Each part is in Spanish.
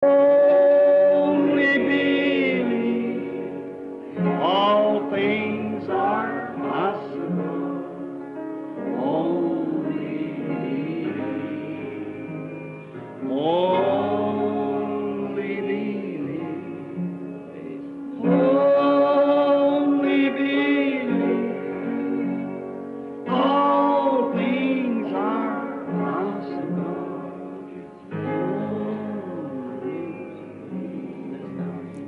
Only believe all things are possible. Only believe. Only believe. Only believe. All things are possible.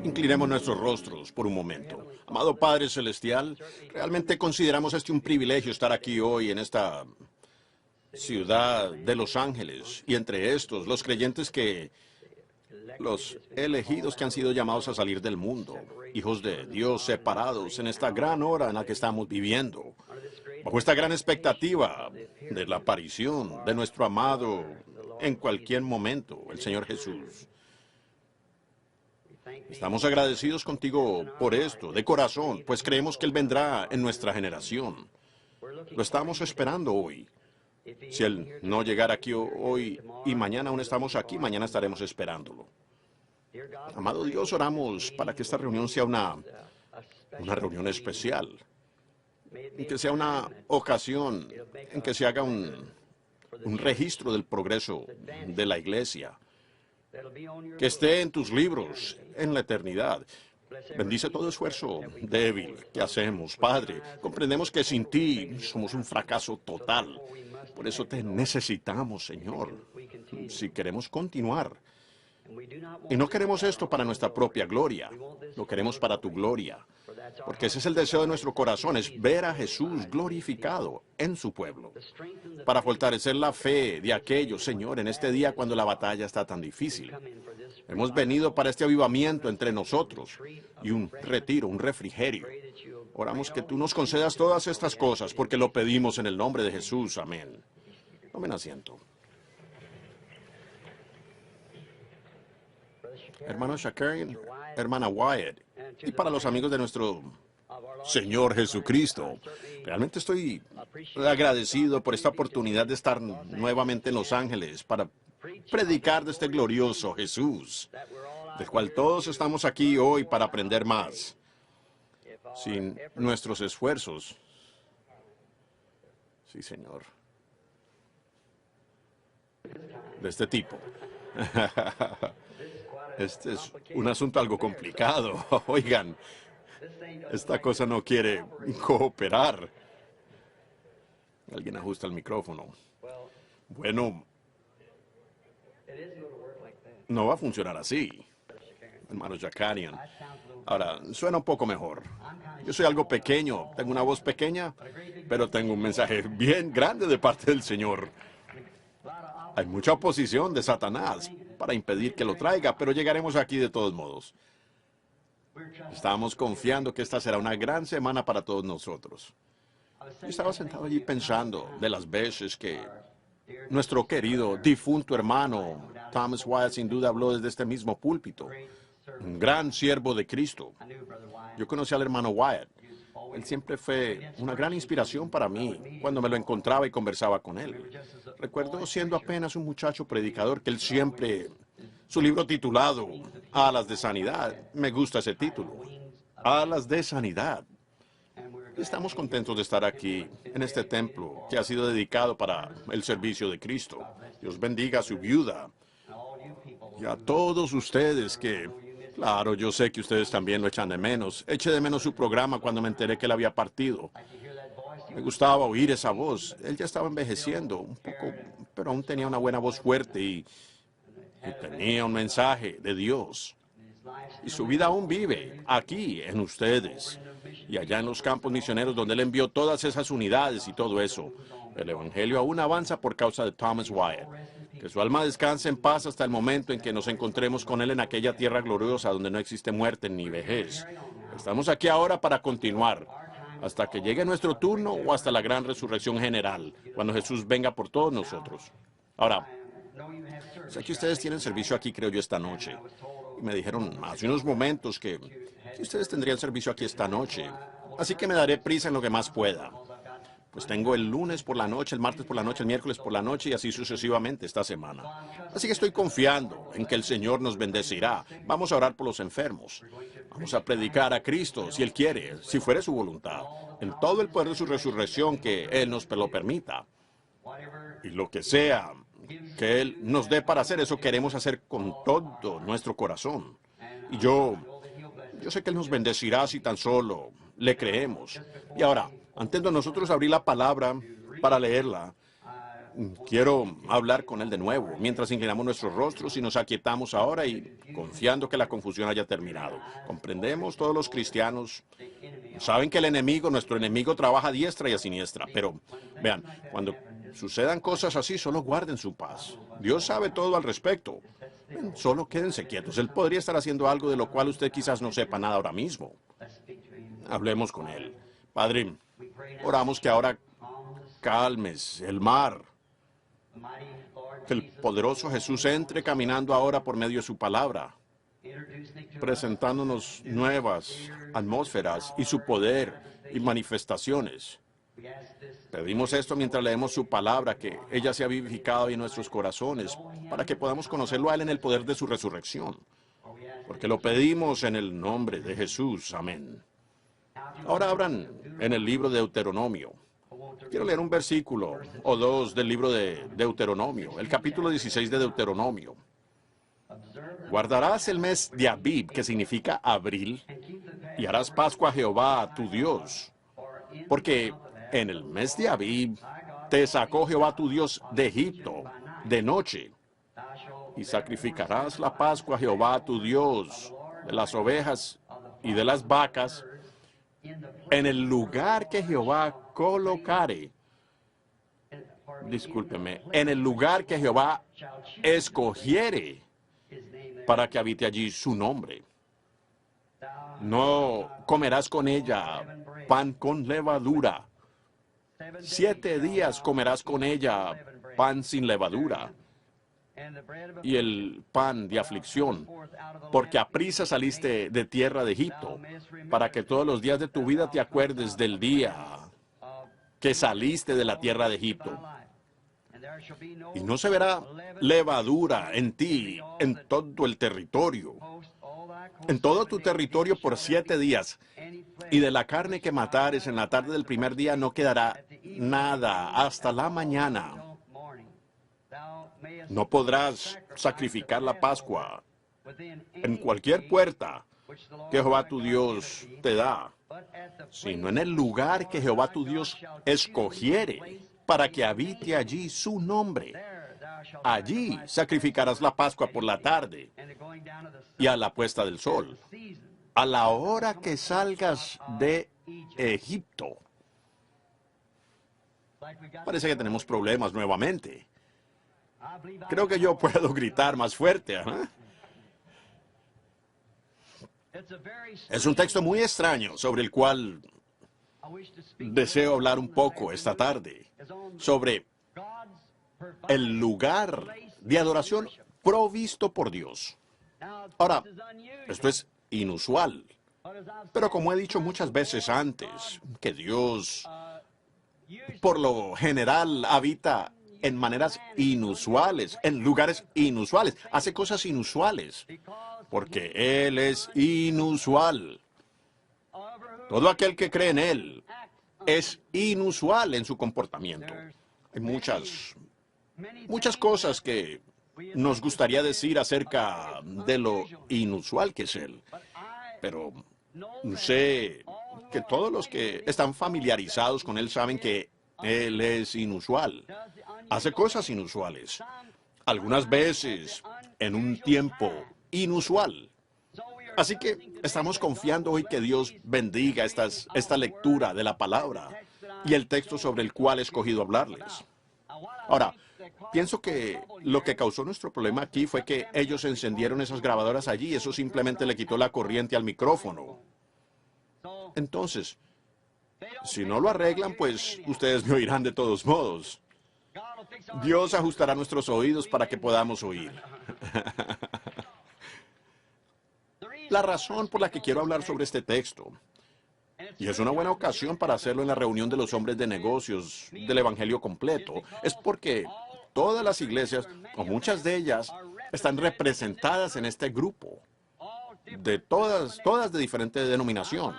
Inclinemos nuestros rostros por un momento. Amado Padre Celestial, realmente consideramos un privilegio estar aquí hoy en esta ciudad de Los Ángeles, y entre estos, los elegidos que han sido llamados a salir del mundo, hijos de Dios separados en esta gran hora en la que estamos viviendo, bajo esta gran expectativa de la aparición de nuestro amado en cualquier momento, el Señor Jesús. Estamos agradecidos contigo por esto, de corazón, pues creemos que Él vendrá en nuestra generación. Lo estamos esperando hoy. Si Él no llegara aquí hoy y mañana aún estamos aquí, mañana estaremos esperándolo. Amado Dios, oramos para que esta reunión sea una reunión especial, que sea una ocasión en que se haga un registro del progreso de la iglesia, que esté en tus libros en la eternidad. Bendice todo esfuerzo débil que hacemos, Padre. Comprendemos que sin ti somos un fracaso total. Por eso te necesitamos, Señor, si queremos continuar. Y no queremos esto para nuestra propia gloria, lo queremos para tu gloria. Porque ese es el deseo de nuestro corazón, es ver a Jesús glorificado en su pueblo. Para fortalecer la fe de aquellos, Señor, en este día cuando la batalla está tan difícil. Hemos venido para este avivamiento entre nosotros y un retiro, un refrigerio. Oramos que tú nos concedas todas estas cosas porque lo pedimos en el nombre de Jesús. Amén. Tomen asiento. Hermano Shakarian, hermana Wyatt, y para los amigos de nuestro Señor Jesucristo, realmente estoy agradecido por esta oportunidad de estar nuevamente en Los Ángeles para predicar de este glorioso Jesús, del cual todos estamos aquí hoy para aprender más. Sin nuestros esfuerzos. Sí, Señor. De este tipo. Este es un asunto algo complicado. Oigan, esta cosa no quiere cooperar. Alguien ajusta el micrófono. Bueno, no va a funcionar así, hermano Shakarian. Ahora, suena un poco mejor. Yo soy algo pequeño, tengo una voz pequeña, pero tengo un mensaje bien grande de parte del Señor. Hay mucha oposición de Satanás para impedir que lo traiga, pero llegaremos aquí de todos modos. Estamos confiando que esta será una gran semana para todos nosotros. Yo estaba sentado allí pensando de las veces que nuestro querido difunto hermano Thomas Wyatt sin duda habló desde este mismo púlpito. Un gran siervo de Cristo. Yo conocí al hermano Wyatt. Él siempre fue una gran inspiración para mí cuando me lo encontraba y conversaba con él. Recuerdo siendo apenas un muchacho predicador que él siempre, su libro titulado Alas de Sanidad, me gusta ese título, Alas de Sanidad. Estamos contentos de estar aquí en este templo que ha sido dedicado para el servicio de Cristo. Dios bendiga a su viuda y a todos ustedes que... Claro, yo sé que ustedes también lo echan de menos. Eché de menos su programa cuando me enteré que él había partido. Me gustaba oír esa voz. Él ya estaba envejeciendo un poco, pero aún tenía una buena voz fuerte y tenía un mensaje de Dios. Y su vida aún vive aquí en ustedes y allá en los campos misioneros donde él envió todas esas unidades y todo eso. El evangelio aún avanza por causa de Thomas Wyatt. Que su alma descanse en paz hasta el momento en que nos encontremos con él en aquella tierra gloriosa donde no existe muerte ni vejez. Estamos aquí ahora para continuar hasta que llegue nuestro turno o hasta la gran resurrección general, cuando Jesús venga por todos nosotros. Ahora, sé que ustedes tienen servicio aquí, creo yo, esta noche. Y me dijeron hace unos momentos que ustedes tendrían servicio aquí esta noche. Así que me daré prisa en lo que más pueda. Pues tengo el lunes por la noche, el martes por la noche, el miércoles por la noche y así sucesivamente esta semana. Así que estoy confiando en que el Señor nos bendecirá. Vamos a orar por los enfermos. Vamos a predicar a Cristo, si Él quiere, si fuere su voluntad, en todo el poder de su resurrección que Él nos lo permita. Y lo que sea que Él nos dé para hacer, eso queremos hacer con todo nuestro corazón. Y yo sé que Él nos bendecirá si tan solo le creemos. Y ahora, antes de nosotros abrir la palabra para leerla, quiero hablar con Él de nuevo, mientras inclinamos nuestros rostros y nos aquietamos ahora y confiando que la confusión haya terminado. Comprendemos, todos los cristianos saben que el enemigo, nuestro enemigo, trabaja a diestra y a siniestra, pero vean, cuando sucedan cosas así, solo guarden su paz. Dios sabe todo al respecto. Solo quédense quietos. Él podría estar haciendo algo de lo cual usted quizás no sepa nada ahora mismo. Hablemos con Él. Padre, oramos que ahora calmes el mar. Que el poderoso Jesús entre caminando ahora por medio de su palabra, presentándonos nuevas atmósferas y su poder y manifestaciones. Pedimos esto mientras leemos su palabra, que ella sea vivificada en nuestros corazones, para que podamos conocerlo a Él en el poder de su resurrección. Porque lo pedimos en el nombre de Jesús. Amén. Ahora abran en el libro de Deuteronomio. Quiero leer un versículo o dos del libro de Deuteronomio, el capítulo 16 de Deuteronomio. Guardarás el mes de Abib, que significa abril, y harás Pascua a Jehová, tu Dios. Porque en el mes de Abib te sacó Jehová tu Dios de Egipto de noche. Y sacrificarás la Pascua a Jehová tu Dios de las ovejas y de las vacas en el lugar que Jehová colocare. Discúlpeme, en el lugar que Jehová escogiere para que habite allí su nombre. No comerás con ella pan con levadura. 7 días comerás con ella pan sin levadura y el pan de aflicción, porque aprisa saliste de tierra de Egipto, para que todos los días de tu vida te acuerdes del día que saliste de la tierra de Egipto. Y no se verá levadura en ti, en todo el territorio, en todo tu territorio por 7 días. Y de la carne que matares en la tarde del primer día no quedará nada hasta la mañana. No podrás sacrificar la Pascua en cualquier puerta que Jehová tu Dios te da, sino en el lugar que Jehová tu Dios escogiere para que habite allí su nombre. Allí sacrificarás la Pascua por la tarde y a la puesta del sol, a la hora que salgas de Egipto. Parece que tenemos problemas nuevamente. Creo que yo puedo gritar más fuerte. Es un texto muy extraño sobre el cual deseo hablar un poco esta tarde, sobre el lugar de adoración provisto por Dios. Ahora, esto es inusual, pero como he dicho muchas veces antes, que Dios por lo general habita en maneras inusuales, en lugares inusuales, hace cosas inusuales, porque Él es inusual. Todo aquel que cree en Él es inusual en su comportamiento. Hay muchas cosas que nos gustaría decir acerca de lo inusual que es Él, pero sé que todos los que están familiarizados con Él saben que Él es inusual. Hace cosas inusuales, algunas veces en un tiempo inusual. Así que estamos confiando hoy que Dios bendiga esta lectura de la palabra y el texto sobre el cual he escogido hablarles. Ahora, pienso que lo que causó nuestro problema aquí fue que ellos encendieron esas grabadoras allí y eso simplemente le quitó la corriente al micrófono. Entonces, si no lo arreglan, pues ustedes me oirán de todos modos. Dios ajustará nuestros oídos para que podamos oír. La razón por la que quiero hablar sobre este texto, Y es una buena ocasión para hacerlo en la reunión de los hombres de negocios del Evangelio completo. Es porque todas las iglesias, o muchas de ellas, están representadas en este grupo. De todas de diferente denominación.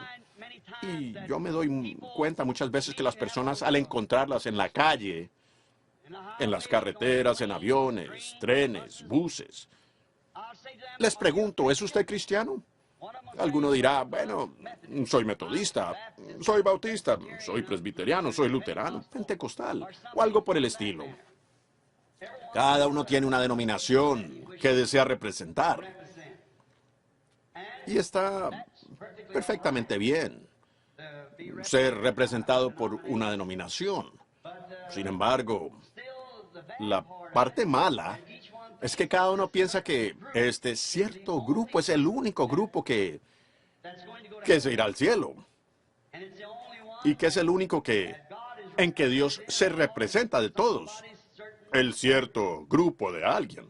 Y yo me doy cuenta muchas veces que las personas, al encontrarlas en la calle, en las carreteras, en aviones, trenes, buses, les pregunto, ¿es usted cristiano? Alguno dirá, bueno, soy metodista, soy bautista, soy presbiteriano, soy luterano, pentecostal, o algo por el estilo. Cada uno tiene una denominación que desea representar. Y está perfectamente bien ser representado por una denominación. Sin embargo, la parte mala es que cada uno piensa que este cierto grupo es el único grupo que se irá al cielo. Y que es el único en que Dios se representa de todos. El cierto grupo de alguien.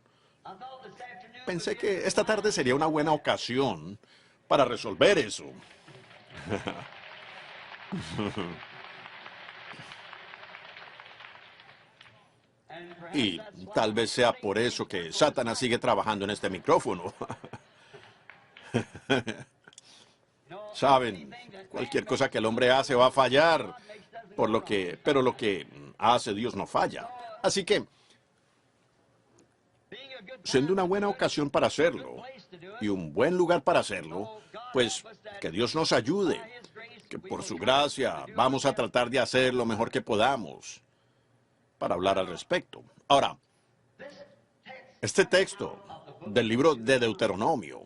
Pensé que esta tarde sería una buena ocasión para resolver eso. Y tal vez sea por eso que Satanás sigue trabajando en este micrófono. Saben, cualquier cosa que el hombre hace va a fallar, pero lo que hace Dios no falla. Así que, siendo una buena ocasión para hacerlo, y un buen lugar para hacerlo, pues que Dios nos ayude, que por su gracia vamos a tratar de hacer lo mejor que podamos para hablar al respecto. Ahora, este texto del libro de Deuteronomio,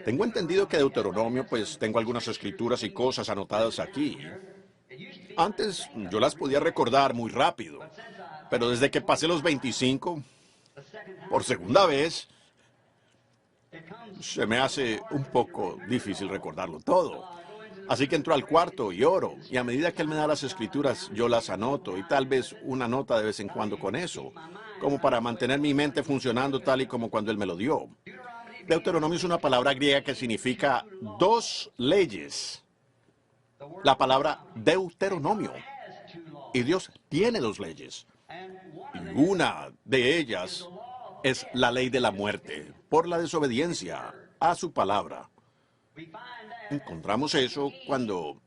tengo entendido que Deuteronomio, pues tengo algunas escrituras y cosas anotadas aquí. Antes yo las podía recordar muy rápido, pero desde que pasé los 25, por segunda vez, se me hace un poco difícil recordarlo todo. Así que entro al cuarto y oro, y a medida que él me da las escrituras, yo las anoto, y tal vez una nota de vez en cuando con eso, como para mantener mi mente funcionando tal y como cuando él me lo dio. Deuteronomio es una palabra griega que significa dos leyes. La palabra Deuteronomio. Y Dios tiene dos leyes. Y una de ellas es la ley de la muerte, por la desobediencia a su palabra. Encontramos eso cuando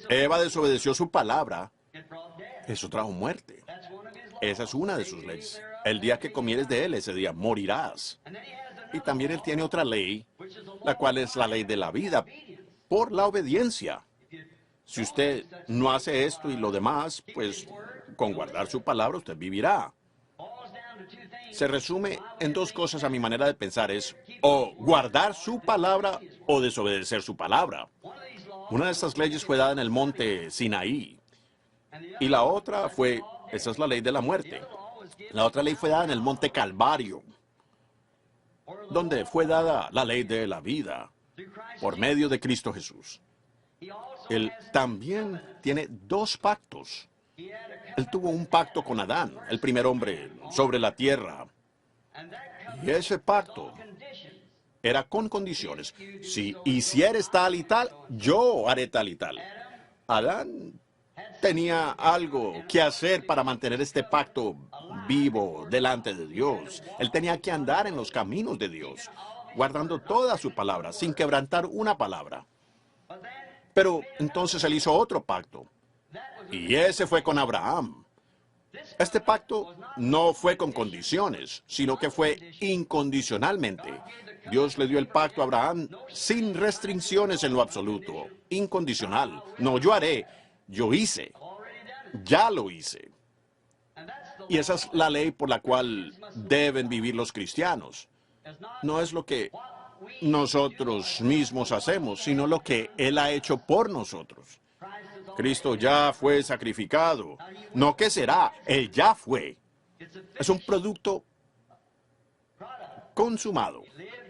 Eva desobedeció su palabra. Eso trajo muerte. Esa es una de sus leyes. El día que comieres de él, ese día morirás. Y también él tiene otra ley, la cual es la ley de la vida, por la obediencia. Si usted no hace esto y lo demás, pues con guardar su palabra usted vivirá. Se resume en dos cosas a mi manera de pensar, es o guardar su palabra o desobedecer su palabra. Una de estas leyes fue dada en el monte Sinaí. Y la otra esa es la ley de la muerte. La otra ley fue dada en el monte Calvario, donde fue dada la ley de la vida por medio de Cristo Jesús. Él también tiene dos pactos. Él tuvo un pacto con Adán, el primer hombre sobre la tierra. Y ese pacto era con condiciones. Si hicieres tal y tal, yo haré tal y tal. Adán tenía algo que hacer para mantener este pacto vivo delante de Dios. Él tenía que andar en los caminos de Dios, guardando toda su palabra, sin quebrantar una palabra. Pero entonces él hizo otro pacto, y ese fue con Abraham. Este pacto no fue con condiciones, sino que fue incondicionalmente. Dios le dio el pacto a Abraham sin restricciones en lo absoluto, incondicional. No, yo haré, yo hice, ya lo hice. Y esa es la ley por la cual deben vivir los cristianos. No es lo que nosotros mismos hacemos, sino lo que Él ha hecho por nosotros. Cristo ya fue sacrificado. No que será, Él ya fue. Es un producto consumado.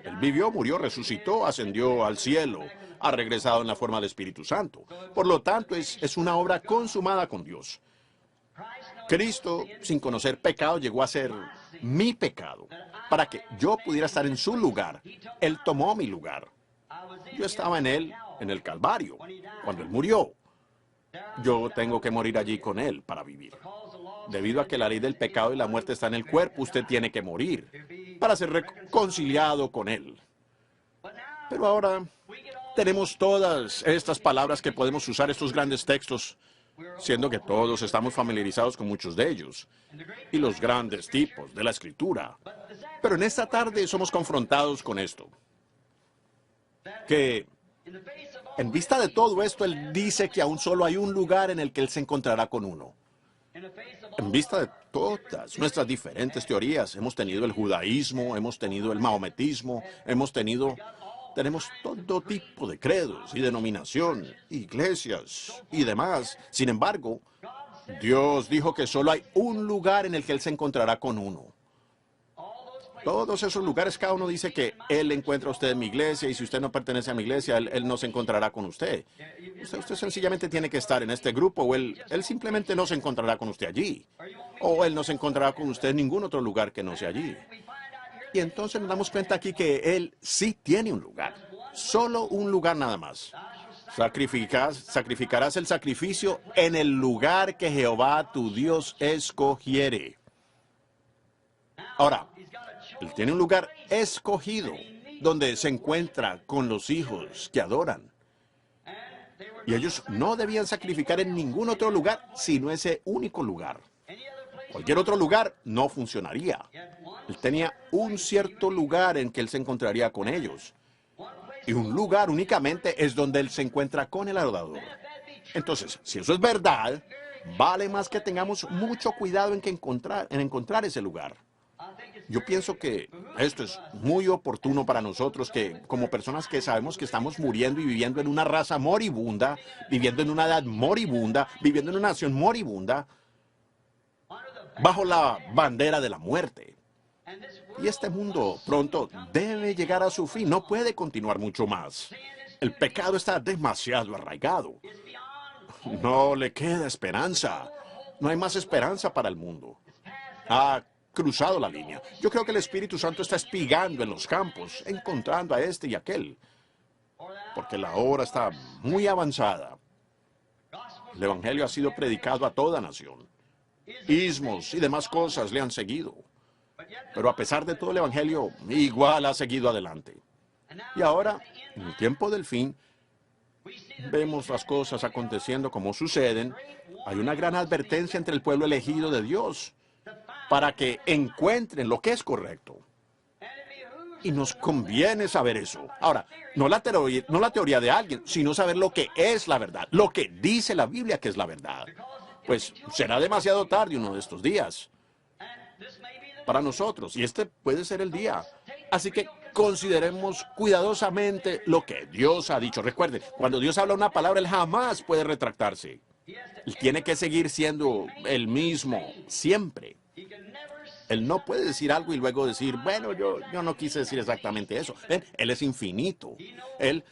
Él vivió, murió, resucitó, ascendió al cielo, ha regresado en la forma del Espíritu Santo. Por lo tanto, es una obra consumada con Dios. Cristo, sin conocer pecado, llegó a ser mi pecado, para que yo pudiera estar en su lugar. Él tomó mi lugar. Yo estaba en Él, en el Calvario, cuando Él murió. Yo tengo que morir allí con Él para vivir. Debido a que la ley del pecado y la muerte está en el cuerpo, usted tiene que morir para ser reconciliado con Él. Pero ahora tenemos todas estas palabras que podemos usar, estos grandes textos, siendo que todos estamos familiarizados con muchos de ellos, y los grandes tipos de la Escritura. Pero en esta tarde somos confrontados con esto, que en vista de todo esto, Él dice que aún solo hay un lugar en el que Él se encontrará con uno. En vista de todas nuestras diferentes teorías, hemos tenido el judaísmo, hemos tenido el maometismo, tenemos todo tipo de credos y denominación, iglesias y demás. Sin embargo, Dios dijo que solo hay un lugar en el que Él se encontrará con uno. Todos esos lugares, cada uno dice que Él encuentra a usted en mi iglesia, y si usted no pertenece a mi iglesia, Él no se encontrará con usted. Usted sencillamente tiene que estar en este grupo, o él simplemente no se encontrará con usted allí. O Él no se encontrará con usted en ningún otro lugar que no sea allí. Y entonces nos damos cuenta aquí que Él sí tiene un lugar. Solo un lugar nada más. Sacrificarás el sacrificio en el lugar que Jehová tu Dios escogiere. Ahora, Él tiene un lugar escogido donde se encuentra con los hijos que adoran. Y ellos no debían sacrificar en ningún otro lugar sino ese único lugar. Cualquier otro lugar no funcionaría. Él tenía un cierto lugar en que Él se encontraría con ellos. Y un lugar únicamente es donde Él se encuentra con el adorador. Entonces, si eso es verdad, vale más que tengamos mucho cuidado en encontrar ese lugar. Yo pienso que esto es muy oportuno para nosotros, que como personas que sabemos que estamos muriendo y viviendo en una raza moribunda, viviendo en una edad moribunda, viviendo en una nación moribunda, bajo la bandera de la muerte. Y este mundo pronto debe llegar a su fin, no puede continuar mucho más. El pecado está demasiado arraigado. No le queda esperanza. No hay más esperanza para el mundo. Ha cruzado la línea. Yo creo que el Espíritu Santo está espigando en los campos, encontrando a este y aquel, porque la hora está muy avanzada. El Evangelio ha sido predicado a toda nación. Ismos y demás cosas le han seguido. Pero a pesar de todo, el Evangelio igual ha seguido adelante. Y ahora, en el tiempo del fin, vemos las cosas aconteciendo como suceden. Hay una gran advertencia entre el pueblo elegido de Dios para que encuentren lo que es correcto. Y nos conviene saber eso. Ahora, no la teoría de alguien, sino saber lo que es la verdad, lo que dice la Biblia que es la verdad. Pues será demasiado tarde uno de estos días para nosotros, y este puede ser el día. Así que consideremos cuidadosamente lo que Dios ha dicho. Recuerden, cuando Dios habla una palabra, Él jamás puede retractarse. Él tiene que seguir siendo el mismo siempre. Él no puede decir algo y luego decir, bueno, yo no quise decir exactamente eso. ¿Ven? Él es infinito. Él,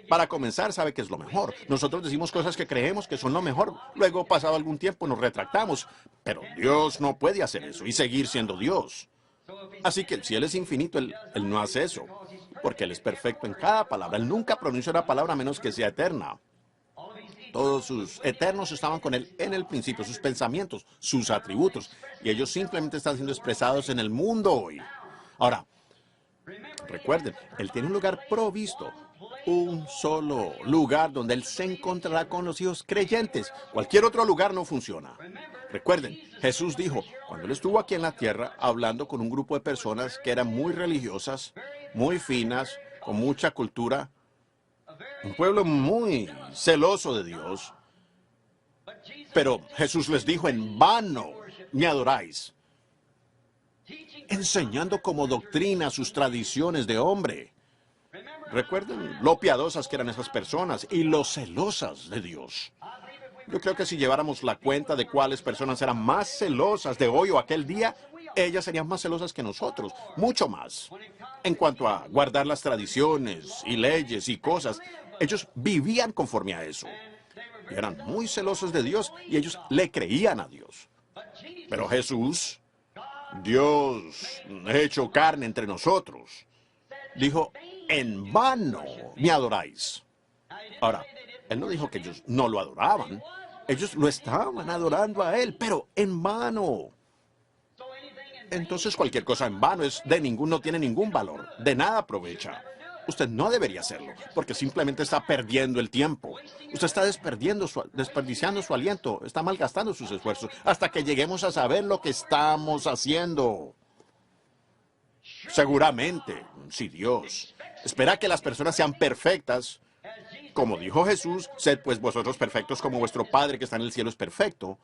para comenzar, sabe que es lo mejor. Nosotros decimos cosas que creemos que son lo mejor. Luego, pasado algún tiempo, nos retractamos. Pero Dios no puede hacer eso y seguir siendo Dios. Así que si Él es infinito, Él no hace eso. Porque Él es perfecto en cada palabra. Él nunca pronuncia una palabra a menos que sea eterna. Todos sus eternos estaban con Él en el principio, sus pensamientos, sus atributos. Y ellos simplemente están siendo expresados en el mundo hoy. Ahora, recuerden, Él tiene un lugar provisto. Un solo lugar donde Él se encontrará con los hijos creyentes. Cualquier otro lugar no funciona. Recuerden, Jesús dijo, cuando Él estuvo aquí en la tierra, hablando con un grupo de personas que eran muy religiosas, muy finas, con mucha cultura, un pueblo muy celoso de Dios. Pero Jesús les dijo, en vano me adoráis, enseñando como doctrina sus tradiciones de hombre. Recuerden lo piadosas que eran esas personas y lo celosas de Dios. Yo creo que si lleváramos la cuenta de cuáles personas eran más celosas de hoy o aquel día, ellas serían más celosas que nosotros, mucho más. En cuanto a guardar las tradiciones y leyes y cosas, ellos vivían conforme a eso. Y eran muy celosos de Dios y ellos le creían a Dios. Pero Jesús, Dios hecho carne entre nosotros, dijo, en vano me adoráis. Ahora, él no dijo que ellos no lo adoraban. Ellos lo estaban adorando a él, pero en vano. Entonces cualquier cosa en vano no tiene ningún valor, de nada aprovecha. Usted no debería hacerlo, porque simplemente está perdiendo el tiempo. Usted está desperdiciando su aliento, está malgastando sus esfuerzos, hasta que lleguemos a saber lo que estamos haciendo. Seguramente, si Dios espera que las personas sean perfectas, como dijo Jesús, sed pues vosotros perfectos como vuestro Padre que está en el cielo es perfecto,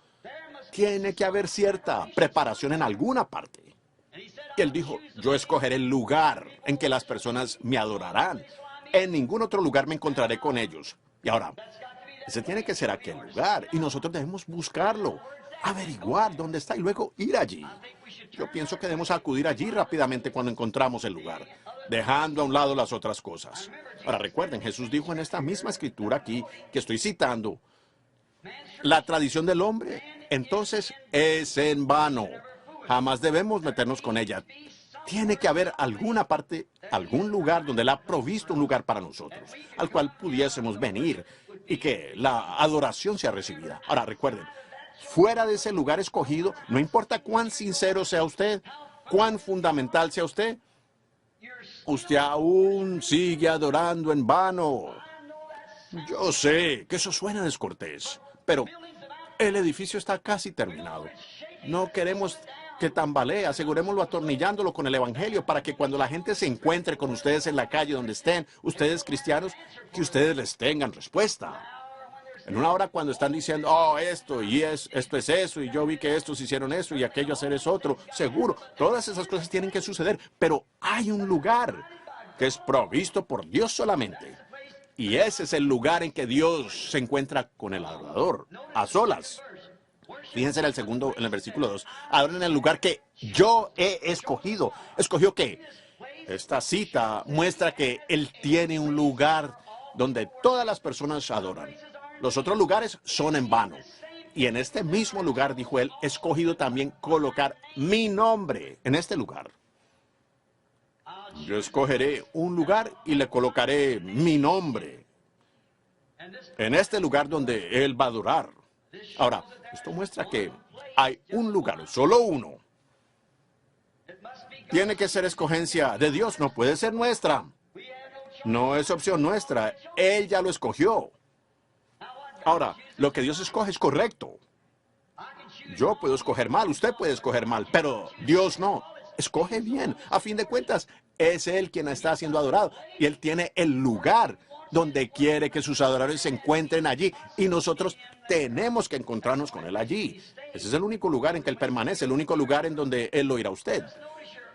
tiene que haber cierta preparación en alguna parte. Y él dijo, yo escogeré el lugar en que las personas me adorarán. En ningún otro lugar me encontraré con ellos. Y ahora, ese tiene que ser aquel lugar. Y nosotros debemos buscarlo, averiguar dónde está y luego ir allí. Yo pienso que debemos acudir allí rápidamente cuando encontramos el lugar, dejando a un lado las otras cosas. Ahora recuerden, Jesús dijo en esta misma escritura aquí, que estoy citando, la tradición del hombre, entonces, es en vano. Jamás debemos meternos con ella. Tiene que haber alguna parte, algún lugar donde Él ha provisto un lugar para nosotros, al cual pudiésemos venir y que la adoración sea recibida. Ahora, recuerden, fuera de ese lugar escogido, no importa cuán sincero sea usted, cuán fundamental sea usted, usted aún sigue adorando en vano. Yo sé que eso suena descortés, pero el edificio está casi terminado. No queremos que tambalee, asegurémoslo atornillándolo con el Evangelio para que cuando la gente se encuentre con ustedes en la calle donde estén, ustedes cristianos, que ustedes les tengan respuesta. En una hora cuando están diciendo, oh, esto es eso, y yo vi que estos hicieron eso y aquello hacer es otro, seguro, todas esas cosas tienen que suceder, pero hay un lugar que es provisto por Dios solamente. Y ese es el lugar en que Dios se encuentra con el adorador, a solas. Fíjense en el versículo 2. Adoren en el lugar que yo he escogido. ¿Escogió qué? Esta cita muestra que Él tiene un lugar donde todas las personas adoran. Los otros lugares son en vano. Y en este mismo lugar, dijo Él, he escogido también colocar mi nombre en este lugar. Yo escogeré un lugar y le colocaré mi nombre en este lugar donde Él va a adorar. Ahora, esto muestra que hay un lugar, solo uno. Tiene que ser escogencia de Dios, no puede ser nuestra. No es opción nuestra, Él ya lo escogió. Ahora, lo que Dios escoge es correcto. Yo puedo escoger mal, usted puede escoger mal, pero Dios no. Escoge bien. A fin de cuentas, es Él quien está siendo adorado y Él tiene el lugar donde quiere que sus adoradores se encuentren allí y nosotros tenemos que encontrarnos con Él allí. Ese es el único lugar en que Él permanece, el único lugar en donde Él lo oirá a usted.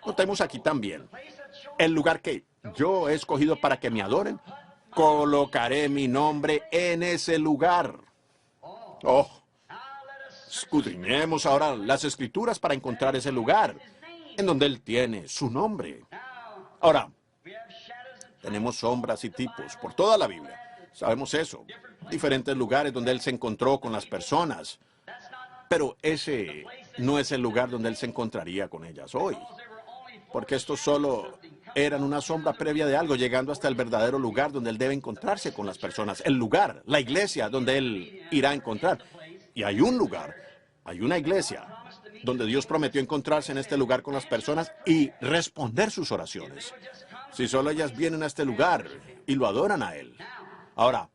Notemos aquí también, el lugar que yo he escogido para que me adoren, colocaré mi nombre en ese lugar. Oh, escudriñemos ahora las Escrituras para encontrar ese lugar en donde Él tiene su nombre. Ahora, tenemos sombras y tipos por toda la Biblia. Sabemos eso. Diferentes lugares donde Él se encontró con las personas. Pero ese no es el lugar donde Él se encontraría con ellas hoy. Porque estos solo eran una sombra previa de algo, llegando hasta el verdadero lugar donde Él debe encontrarse con las personas. El lugar, la iglesia donde Él irá a encontrar. Y hay un lugar, hay una iglesia donde Dios prometió encontrarse en este lugar con las personas y responder sus oraciones. Si solo ellas vienen a este lugar y lo adoran a Él. Ahora,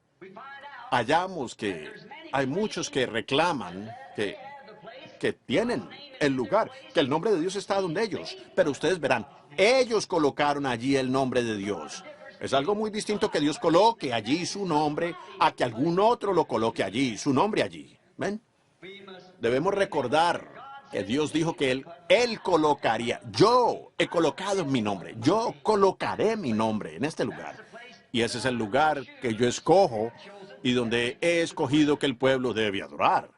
hallamos que hay muchos que reclaman que tienen el lugar, que el nombre de Dios está donde ellos. Pero ustedes verán, ellos colocaron allí el nombre de Dios. Es algo muy distinto que Dios coloque allí su nombre a que algún otro lo coloque allí, su nombre allí. ¿Ven? Debemos recordar que Dios dijo que Él colocaría. Yo he colocado mi nombre. Yo colocaré mi nombre en este lugar. Y ese es el lugar que yo escojo y donde he escogido que el pueblo debe adorar.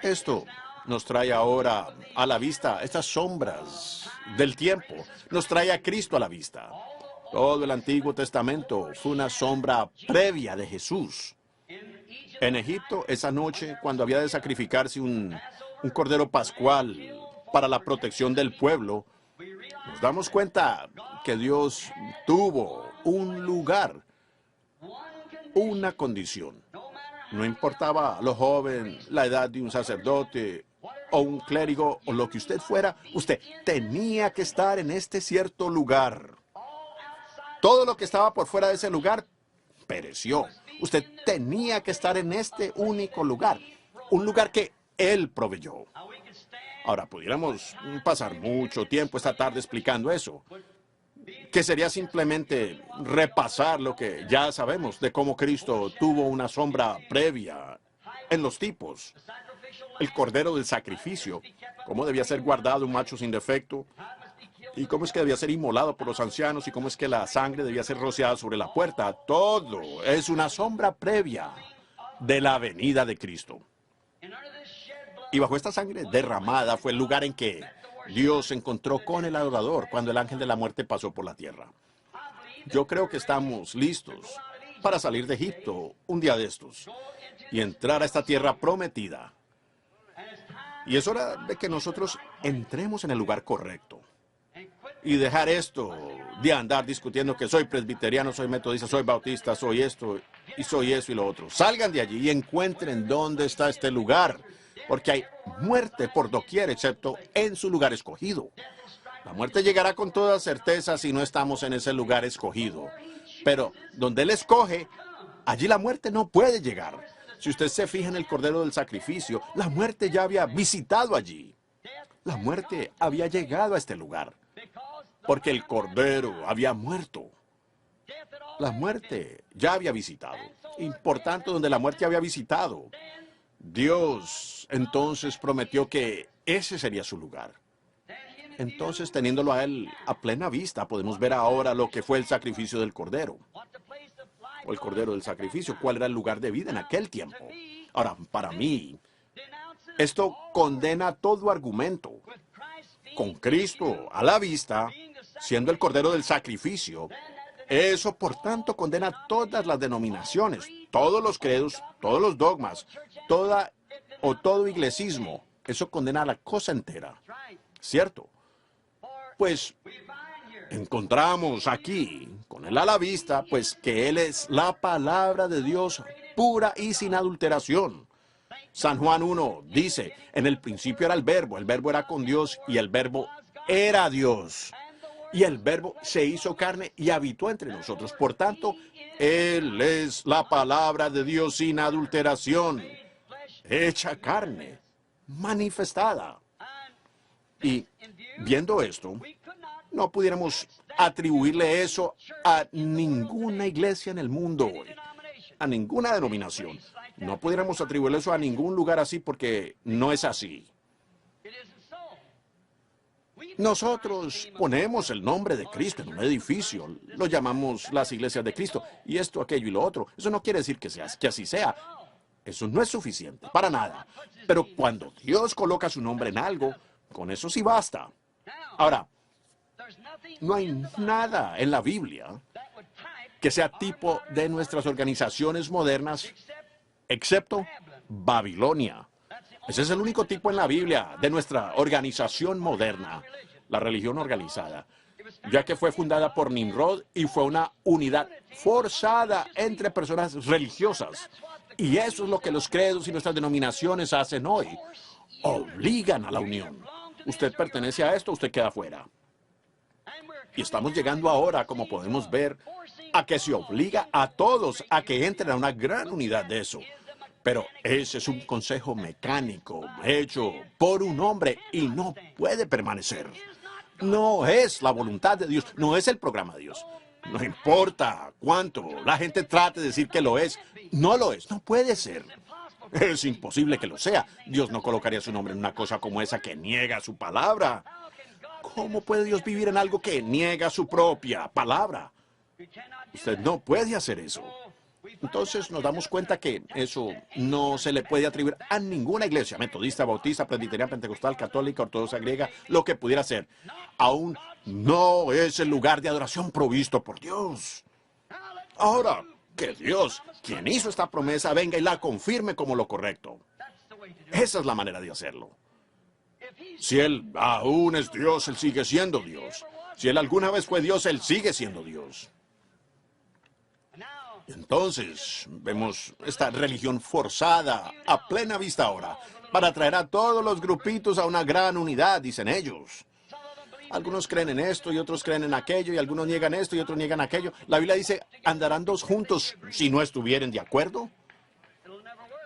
Esto nos trae ahora a la vista estas sombras del tiempo. Nos trae a Cristo a la vista. Todo el Antiguo Testamento fue una sombra previa de Jesús. En Egipto, esa noche, cuando había de sacrificarse un cordero pascual para la protección del pueblo, nos damos cuenta que Dios tuvo un lugar una condición. No importaba lo joven, la edad de un sacerdote o un clérigo o lo que usted fuera, usted tenía que estar en este cierto lugar. Todo lo que estaba por fuera de ese lugar pereció. Usted tenía que estar en este único lugar, un lugar que Él proveyó. Ahora, pudiéramos pasar mucho tiempo esta tarde explicando eso, que sería simplemente repasar lo que ya sabemos de cómo Cristo tuvo una sombra previa en los tipos. El cordero del sacrificio, cómo debía ser guardado un macho sin defecto, y cómo es que debía ser inmolado por los ancianos, y cómo es que la sangre debía ser rociada sobre la puerta. Todo es una sombra previa de la venida de Cristo. Y bajo esta sangre derramada fue el lugar en que Dios se encontró con el adorador cuando el ángel de la muerte pasó por la tierra. Yo creo que estamos listos para salir de Egipto un día de estos y entrar a esta tierra prometida. Y es hora de que nosotros entremos en el lugar correcto. Y dejar esto de andar discutiendo que soy presbiteriano, soy metodista, soy bautista, soy esto y soy eso y lo otro. Salgan de allí y encuentren dónde está este lugar. Porque hay muerte por doquier, excepto en su lugar escogido. La muerte llegará con toda certeza si no estamos en ese lugar escogido. Pero donde Él escoge, allí la muerte no puede llegar. Si usted se fija en el cordero del sacrificio, la muerte ya había visitado allí. La muerte había llegado a este lugar. Porque el cordero había muerto. La muerte ya había visitado. Y por tanto, donde la muerte había visitado, Dios entonces prometió que ese sería su lugar. Entonces, teniéndolo a Él a plena vista, podemos ver ahora lo que fue el sacrificio del Cordero. O el Cordero del sacrificio, cuál era el lugar de vida en aquel tiempo. Ahora, para mí, esto condena todo argumento. Con Cristo a la vista, siendo el Cordero del sacrificio, eso por tanto condena todas las denominaciones, todos los credos, todos los dogmas, todo iglesismo. Eso condena a la cosa entera. ¿Cierto? Pues encontramos aquí, con Él a la vista, pues que Él es la palabra de Dios pura y sin adulteración. San Juan 1 dice, en el principio era el verbo era con Dios y el verbo era Dios. Y el verbo se hizo carne y habitó entre nosotros. Por tanto, Él es la palabra de Dios sin adulteración, hecha carne, manifestada. Y viendo esto, no pudiéramos atribuirle eso a ninguna iglesia en el mundo hoy, a ninguna denominación. No pudiéramos atribuirle eso a ningún lugar así porque no es así. Nosotros ponemos el nombre de Cristo en un edificio, lo llamamos las iglesias de Cristo, y esto, aquello y lo otro. Eso no quiere decir que así sea. Eso no es suficiente, para nada. Pero cuando Dios coloca su nombre en algo, con eso sí basta. Ahora, no hay nada en la Biblia que sea tipo de nuestras organizaciones modernas, excepto Babilonia. Ese es el único tipo en la Biblia de nuestra organización moderna, la religión organizada, ya que fue fundada por Nimrod y fue una unidad forzada entre personas religiosas. Y eso es lo que los credos y nuestras denominaciones hacen hoy. Obligan a la unión. Usted pertenece a esto, usted queda fuera. Y estamos llegando ahora, como podemos ver, a que se obliga a todos a que entren a una gran unidad de eso. Pero ese es un consejo mecánico, hecho por un hombre y no puede permanecer. No es la voluntad de Dios, no es el programa de Dios. No importa cuánto la gente trate de decir que lo es, no lo es, no puede ser. Es imposible que lo sea. Dios no colocaría su nombre en una cosa como esa que niega su palabra. ¿Cómo puede Dios vivir en algo que niega su propia palabra? Usted no puede hacer eso. Entonces nos damos cuenta que eso no se le puede atribuir a ninguna iglesia, metodista, bautista, presbiteriana, pentecostal, católica, ortodoxa, griega, lo que pudiera ser. Aún no es el lugar de adoración provisto por Dios. Ahora, que Dios, quien hizo esta promesa, venga y la confirme como lo correcto. Esa es la manera de hacerlo. Si Él aún es Dios, Él sigue siendo Dios. Si Él alguna vez fue Dios, Él sigue siendo Dios. Entonces, vemos esta religión forzada a plena vista ahora, para traer a todos los grupitos a una gran unidad, dicen ellos. Algunos creen en esto y otros creen en aquello, y algunos niegan esto y otros niegan aquello. La Biblia dice, ¿andarán dos juntos si no estuvieren de acuerdo?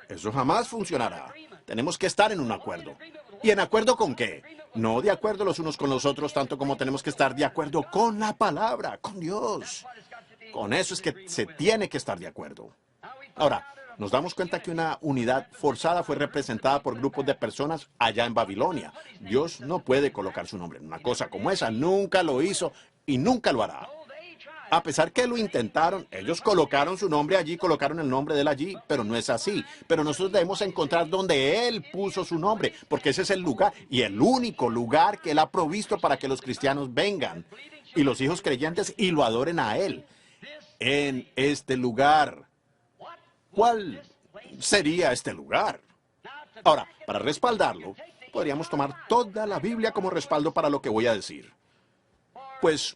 Eso jamás funcionará. Tenemos que estar en un acuerdo. ¿Y en acuerdo con qué? No de acuerdo los unos con los otros, tanto como tenemos que estar de acuerdo con la palabra, con Dios. Con eso es que se tiene que estar de acuerdo. Ahora, nos damos cuenta que una unidad forzada fue representada por grupos de personas allá en Babilonia. Dios no puede colocar su nombre en una cosa como esa. Nunca lo hizo y nunca lo hará. A pesar que lo intentaron, ellos colocaron su nombre allí, colocaron el nombre de él allí, pero no es así. Pero nosotros debemos encontrar donde él puso su nombre, porque ese es el lugar y el único lugar que él ha provisto para que los cristianos vengan y los hijos creyentes y lo adoren a él. En este lugar. ¿Cuál sería este lugar? Ahora, para respaldarlo, podríamos tomar toda la Biblia como respaldo para lo que voy a decir. Pues,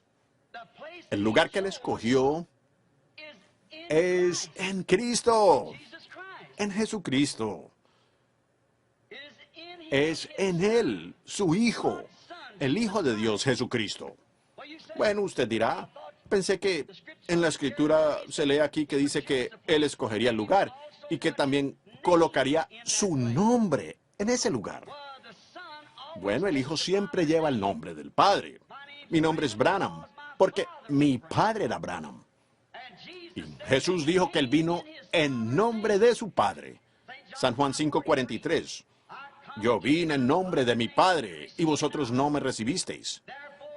el lugar que él escogió es en Cristo, en Jesucristo. Es en él, su Hijo, el Hijo de Dios, Jesucristo. Bueno, usted dirá, pensé que en la Escritura se lee aquí que dice que él escogería el lugar y que también colocaría su nombre en ese lugar. Bueno, el Hijo siempre lleva el nombre del Padre. Mi nombre es Branham, porque mi padre era Branham. Y Jesús dijo que él vino en nombre de su Padre. San Juan 5:43. Yo vine en nombre de mi Padre y vosotros no me recibisteis.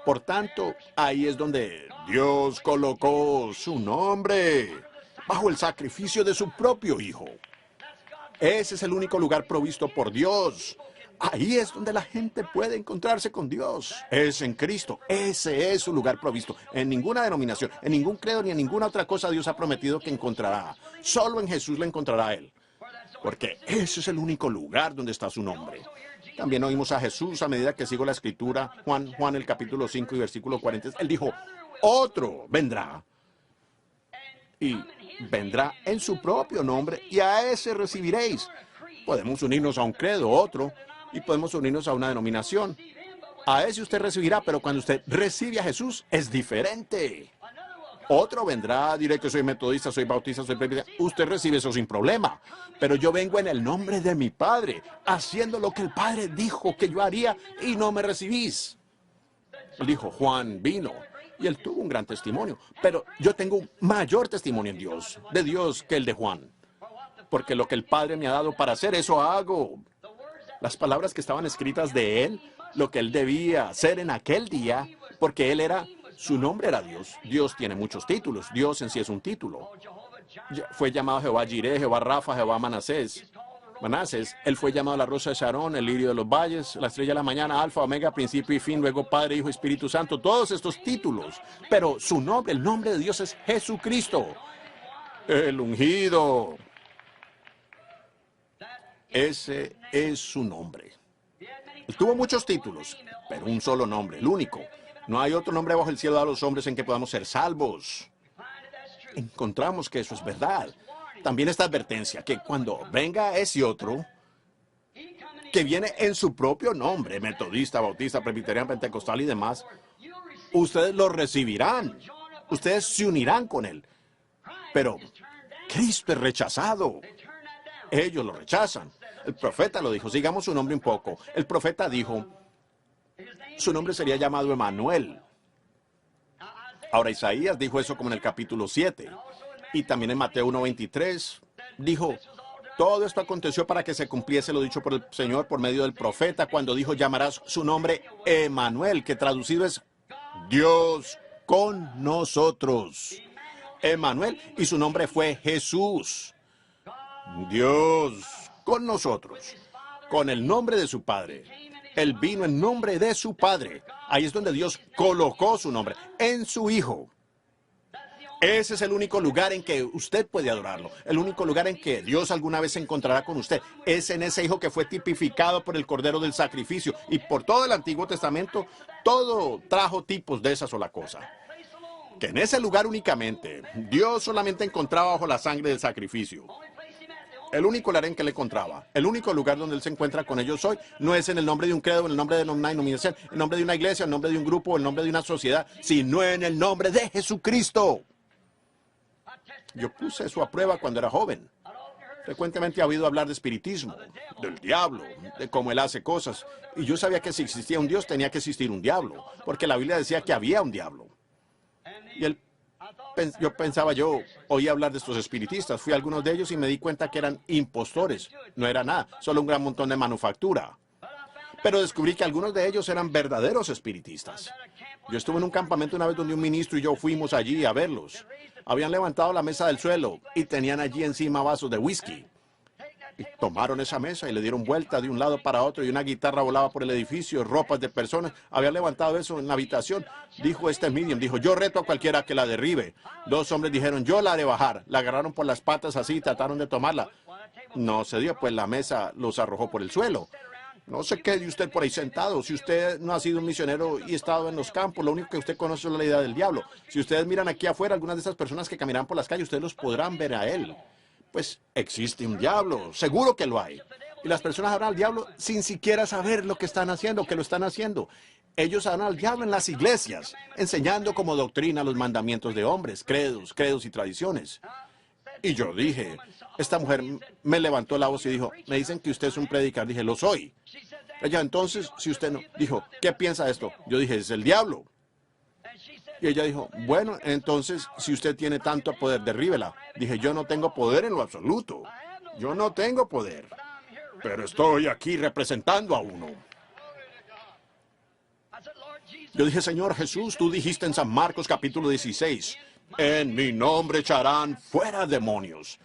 Por tanto, ahí es donde Dios colocó su nombre, bajo el sacrificio de su propio Hijo. Ese es el único lugar provisto por Dios. Ahí es donde la gente puede encontrarse con Dios. Es en Cristo. Ese es su lugar provisto. En ninguna denominación, en ningún credo ni en ninguna otra cosa Dios ha prometido que encontrará. Solo en Jesús le encontrará a él. Porque ese es el único lugar donde está su nombre. También oímos a Jesús a medida que sigo la Escritura, Juan el capítulo 5 y versículo 40. Él dijo, otro vendrá. Y vendrá en su propio nombre y a ese recibiréis. Podemos unirnos a un credo, otro, y podemos unirnos a una denominación. A ese usted recibirá, pero cuando usted recibe a Jesús es diferente. Otro vendrá, diré que soy metodista, soy bautista, soy presbiteriano. Usted recibe eso sin problema. Pero yo vengo en el nombre de mi Padre, haciendo lo que el Padre dijo que yo haría y no me recibís. Él dijo, Juan vino y él tuvo un gran testimonio. Pero yo tengo un mayor testimonio en Dios, de Dios, que el de Juan. Porque lo que el Padre me ha dado para hacer, eso hago. Las palabras que estaban escritas de él, lo que él debía hacer en aquel día, porque él era... Su nombre era Dios. Dios tiene muchos títulos. Dios en sí es un título. Fue llamado Jehová Jireh, Jehová Rafa, Jehová Manasés. Él fue llamado la rosa de Sharon, el lirio de los valles, la estrella de la mañana, alfa, omega, principio y fin, luego Padre, Hijo, Espíritu Santo. Todos estos títulos. Pero su nombre, el nombre de Dios es Jesucristo. El ungido. Ese es su nombre. Él tuvo muchos títulos, pero un solo nombre, el único. No hay otro nombre bajo el cielo a los hombres en que podamos ser salvos. Encontramos que eso es verdad. También esta advertencia, que cuando venga ese otro, que viene en su propio nombre, metodista, bautista, presbiteriano, pentecostal y demás, ustedes lo recibirán. Ustedes se unirán con él. Pero Cristo es rechazado. Ellos lo rechazan. El profeta lo dijo. Sigamos su nombre un poco. El profeta dijo... Su nombre sería llamado Emanuel. Ahora Isaías dijo eso como en el capítulo 7. Y también en Mateo 1:23 dijo, todo esto aconteció para que se cumpliese lo dicho por el Señor por medio del profeta cuando dijo, llamarás su nombre Emanuel, que traducido es Dios con nosotros. Emanuel, y su nombre fue Jesús. Dios con nosotros, con el nombre de su Padre. Él vino en nombre de su Padre. Ahí es donde Dios colocó su nombre, en su Hijo. Ese es el único lugar en que usted puede adorarlo. El único lugar en que Dios alguna vez se encontrará con usted. Es en ese Hijo que fue tipificado por el Cordero del Sacrificio. Y por todo el Antiguo Testamento, todo trajo tipos de esa sola cosa. que en ese lugar únicamente, Dios solamente encontraba bajo la sangre del sacrificio. El único lugar en que le encontraba, el único lugar donde Él se encuentra con ellos hoy, no es en el nombre de un credo, en el nombre de una denominación, en el nombre de una iglesia, en el nombre de un grupo, en el nombre de una sociedad, sino en el nombre de Jesucristo. Yo puse eso a prueba cuando era joven. Frecuentemente he oído hablar de espiritismo, del diablo, de cómo él hace cosas. Y yo sabía que si existía un Dios tenía que existir un diablo, porque la Biblia decía que había un diablo. Y yo oí hablar de estos espiritistas, fui a algunos de ellos y me di cuenta que eran impostores. No era nada, solo un gran montón de manufactura. Pero descubrí que algunos de ellos eran verdaderos espiritistas. Yo estuve en un campamento una vez donde un ministro y yo fuimos allí a verlos. Habían levantado la mesa del suelo y tenían allí encima vasos de whisky. Y tomaron esa mesa y le dieron vuelta de un lado para otro y una guitarra volaba por el edificio, ropas de personas. Habían levantado eso en la habitación. Dijo este medium, dijo, yo reto a cualquiera que la derribe. Dos hombres dijeron, yo la haré bajar. La agarraron por las patas así y trataron de tomarla. No se dio, pues la mesa los arrojó por el suelo. No se quede usted por ahí sentado. Si usted no ha sido un misionero y ha estado en los campos, lo único que usted conoce es la idea del diablo. Si ustedes miran aquí afuera, algunas de esas personas que caminan por las calles, ustedes los podrán ver a él. Pues existe un diablo, seguro que lo hay. Y las personas adoran al diablo sin siquiera saber lo que están haciendo, que lo están haciendo. Ellos adoran al diablo en las iglesias, enseñando como doctrina los mandamientos de hombres, credos y tradiciones. Y yo dije, esta mujer me levantó la voz y dijo, me dicen que usted es un predicador. Dije, lo soy. Ella, entonces, si usted no, dijo, ¿qué piensa de esto? Yo dije, es el diablo. Y ella dijo, bueno, entonces, si usted tiene tanto poder, derríbela. Dije, yo no tengo poder en lo absoluto. Yo no tengo poder. Pero estoy aquí representando a uno. Yo dije, Señor Jesús, tú dijiste en San Marcos capítulo 16, en mi nombre echarán fuera demonios.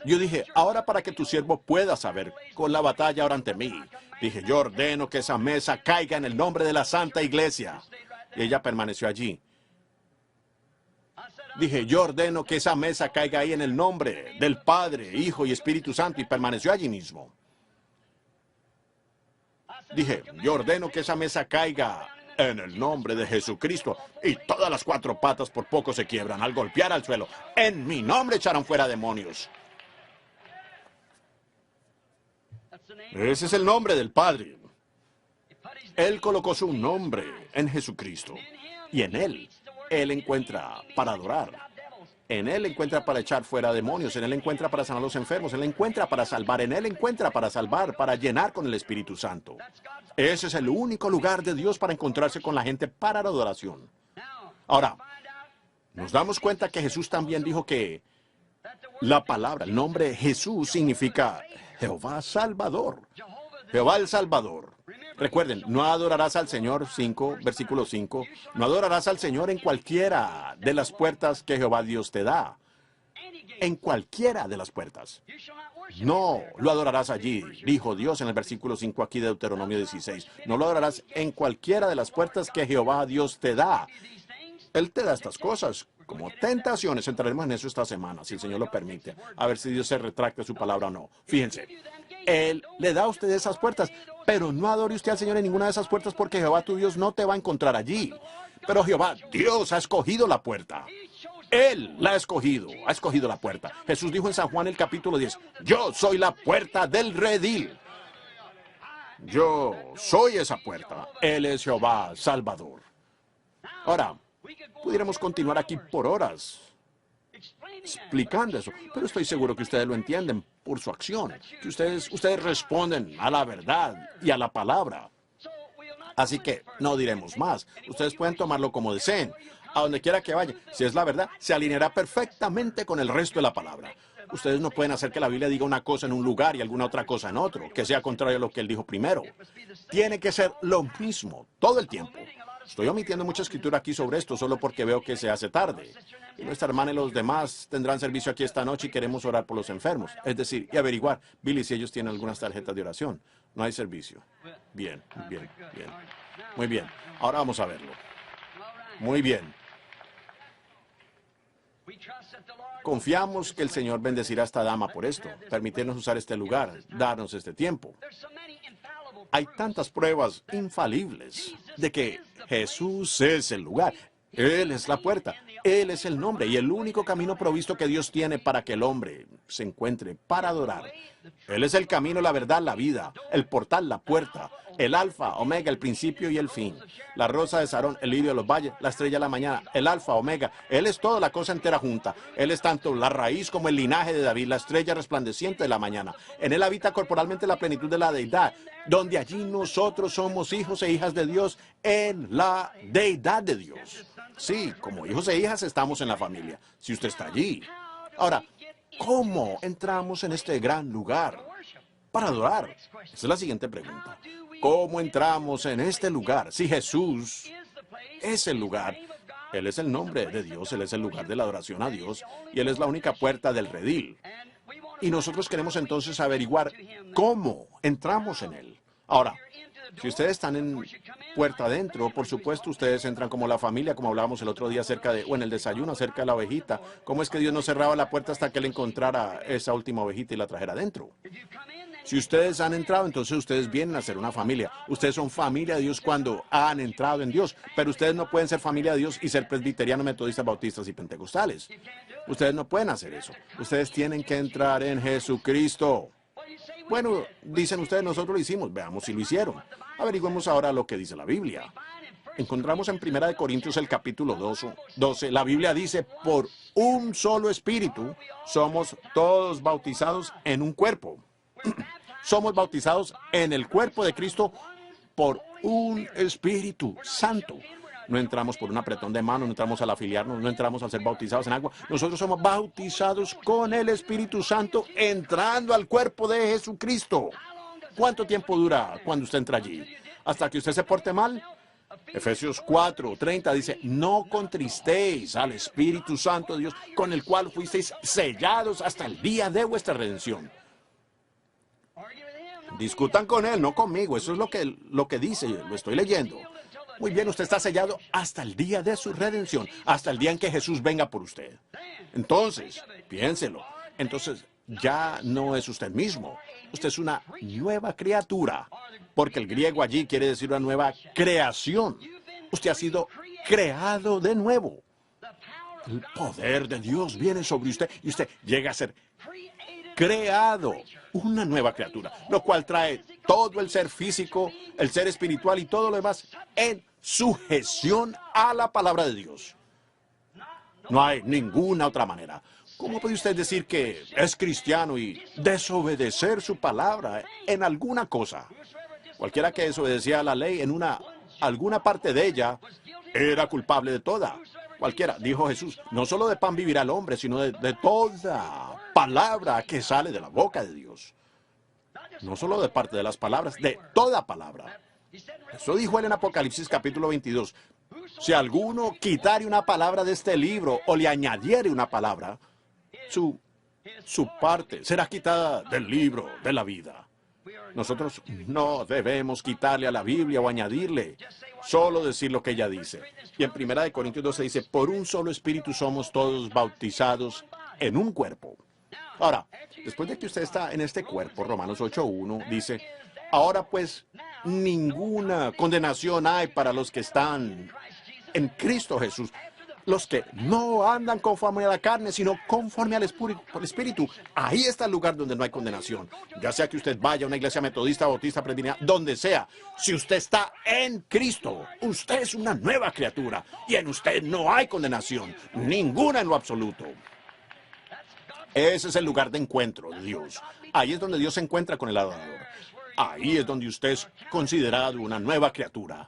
Yo dije, ahora para que tu siervo pueda saber con la batalla ahora ante mí, dije, yo ordeno que esa mesa caiga en el nombre de la Santa Iglesia. Y ella permaneció allí. Dije, yo ordeno que esa mesa caiga ahí en el nombre del Padre, Hijo y Espíritu Santo, y permaneció allí mismo. Dije, yo ordeno que esa mesa caiga en el nombre de Jesucristo, y todas las cuatro patas por poco se quiebran al golpear al suelo. En mi nombre echarán fuera demonios. Ese es el nombre del Padre. Él colocó su nombre en Jesucristo. Y en Él encuentra para adorar. En Él encuentra para echar fuera demonios. En Él encuentra para sanar a los enfermos. En Él encuentra para salvar. En Él encuentra para salvar, para llenar con el Espíritu Santo. Ese es el único lugar de Dios para encontrarse con la gente para la adoración. Ahora, nos damos cuenta que Jesús también dijo que la palabra, el nombre Jesús significa Jehová Salvador. Jehová el Salvador. Recuerden, no adorarás al Señor, versículo 5, no adorarás al Señor en cualquiera de las puertas que Jehová Dios te da. En cualquiera de las puertas. No lo adorarás allí, dijo Dios en el versículo 5 aquí de Deuteronomio 16. No lo adorarás en cualquiera de las puertas que Jehová Dios te da. Él te da estas cosas como tentaciones. Entraremos en eso esta semana, si el Señor lo permite. A ver si Dios se retracta de su palabra o no. Fíjense, Él le da a usted esas puertas, pero no adore usted al Señor en ninguna de esas puertas porque Jehová tu Dios no te va a encontrar allí. Pero Jehová, Dios, ha escogido la puerta. Él la ha escogido la puerta. Jesús dijo en San Juan el capítulo 10, yo soy la puerta del redil. Yo soy esa puerta. Él es Jehová Salvador. Ahora, pudiéramos continuar aquí por horas explicando eso, pero estoy seguro que ustedes lo entienden por su acción, que ustedes responden a la verdad y a la palabra. Así que no diremos más. Ustedes pueden tomarlo como deseen, a donde quiera que vayan. Si es la verdad, se alineará perfectamente con el resto de la palabra. Ustedes no pueden hacer que la Biblia diga una cosa en un lugar y alguna otra cosa en otro, que sea contrario a lo que él dijo primero. Tiene que ser lo mismo todo el tiempo. Estoy omitiendo mucha escritura aquí sobre esto solo porque veo que se hace tarde. Y nuestra hermana y los demás tendrán servicio aquí esta noche y queremos orar por los enfermos. Es decir, y averiguar, Billy, si ellos tienen algunas tarjetas de oración. No hay servicio. Bien. Muy bien. Ahora vamos a verlo. Muy bien. Confiamos que el Señor bendecirá a esta dama por esto, permitirnos usar este lugar, darnos este tiempo. Hay tantas pruebas infalibles de que Jesús es el lugar. Él es la puerta. Él es el nombre y el único camino provisto que Dios tiene para que el hombre se encuentre para adorar. Él es el camino, la verdad, la vida, el portal, la puerta, el alfa, omega, el principio y el fin. La rosa de Sarón, el lirio de los valles, la estrella de la mañana, el alfa, omega. Él es toda la cosa entera junta. Él es tanto la raíz como el linaje de David, la estrella resplandeciente de la mañana. En él habita corporalmente la plenitud de la deidad, donde allí nosotros somos hijos e hijas de Dios en la deidad de Dios. Sí, como hijos e hijas estamos en la familia, si usted está allí. Ahora, ¿cómo entramos en este gran lugar para adorar? Esa es la siguiente pregunta. ¿Cómo entramos en este lugar? Si Jesús es el lugar, Él es el nombre de Dios, Él es el lugar de la adoración a Dios, y Él es la única puerta del redil. Y nosotros queremos entonces averiguar cómo entramos en Él. Ahora, si ustedes están en puerta adentro, por supuesto ustedes entran como la familia, como hablábamos el otro día o en el desayuno acerca de la ovejita. ¿Cómo es que Dios no cerraba la puerta hasta que Él encontrara esa última ovejita y la trajera adentro? Si ustedes han entrado, entonces ustedes vienen a ser una familia. Ustedes son familia de Dios cuando han entrado en Dios, pero ustedes no pueden ser familia de Dios y ser presbiterianos, metodistas, bautistas y pentecostales. Ustedes no pueden hacer eso. Ustedes tienen que entrar en Jesucristo. Bueno, dicen ustedes, nosotros lo hicimos. Veamos si lo hicieron. Averigüemos ahora lo que dice la Biblia. Encontramos en 1 Corintios el capítulo 12. La Biblia dice, por un solo espíritu somos todos bautizados en un cuerpo. Somos bautizados en el cuerpo de Cristo por un Espíritu Santo. No entramos por un apretón de mano, no entramos al afiliarnos, no entramos al ser bautizados en agua. Nosotros somos bautizados con el Espíritu Santo entrando al cuerpo de Jesucristo. ¿Cuánto tiempo dura cuando usted entra allí? ¿Hasta que usted se porte mal? Efesios 4:30 dice, no contristéis al Espíritu Santo de Dios, con el cual fuisteis sellados hasta el día de vuestra redención. Discutan con él, no conmigo. Eso es lo que dice, lo estoy leyendo. Muy bien, usted está sellado hasta el día de su redención, hasta el día en que Jesús venga por usted. Entonces, piénselo. Entonces, ya no es usted mismo. Usted es una nueva criatura, porque el griego allí quiere decir una nueva creación. Usted ha sido creado de nuevo. El poder de Dios viene sobre usted y usted llega a ser creado, una nueva criatura, lo cual trae todo el ser físico, el ser espiritual y todo lo demás en sujeción a la palabra de Dios. No hay ninguna otra manera. ¿Cómo puede usted decir que es cristiano y desobedecer su palabra en alguna cosa? Cualquiera que desobedecía a la ley en alguna parte de ella era culpable de toda. Cualquiera, dijo Jesús, no solo de pan vivirá el hombre, sino de toda palabra que sale de la boca de Dios. No solo de parte de las palabras, de toda palabra. Eso dijo él en Apocalipsis capítulo 22. Si alguno quitare una palabra de este libro o le añadiere una palabra, su parte será quitada del libro de la vida. Nosotros no debemos quitarle a la Biblia o añadirle, solo decir lo que ella dice. Y en 1 Corintios 12 dice, por un solo espíritu somos todos bautizados en un cuerpo. Ahora, después de que usted está en este cuerpo, Romanos 8:1 dice, ahora pues ninguna condenación hay para los que están en Cristo Jesús. Los que no andan conforme a la carne, sino conforme al Espíritu. Ahí está el lugar donde no hay condenación. Ya sea que usted vaya a una iglesia metodista, bautista, presbiteriana, donde sea. Si usted está en Cristo, usted es una nueva criatura. Y en usted no hay condenación. Ninguna en lo absoluto. Ese es el lugar de encuentro de Dios. Ahí es donde Dios se encuentra con el adorador. Ahí es donde usted es considerado una nueva criatura.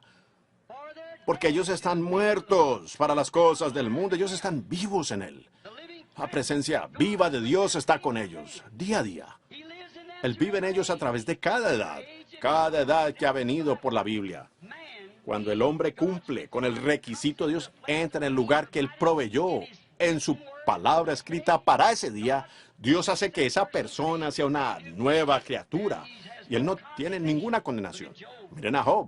Porque ellos están muertos para las cosas del mundo. Ellos están vivos en Él. La presencia viva de Dios está con ellos, día a día. Él vive en ellos a través de cada edad que ha venido por la Biblia. Cuando el hombre cumple con el requisito de Dios, entra en el lugar que Él proveyó en su palabra escrita para ese día. Dios hace que esa persona sea una nueva criatura. Y Él no tiene ninguna condenación. Miren a Job.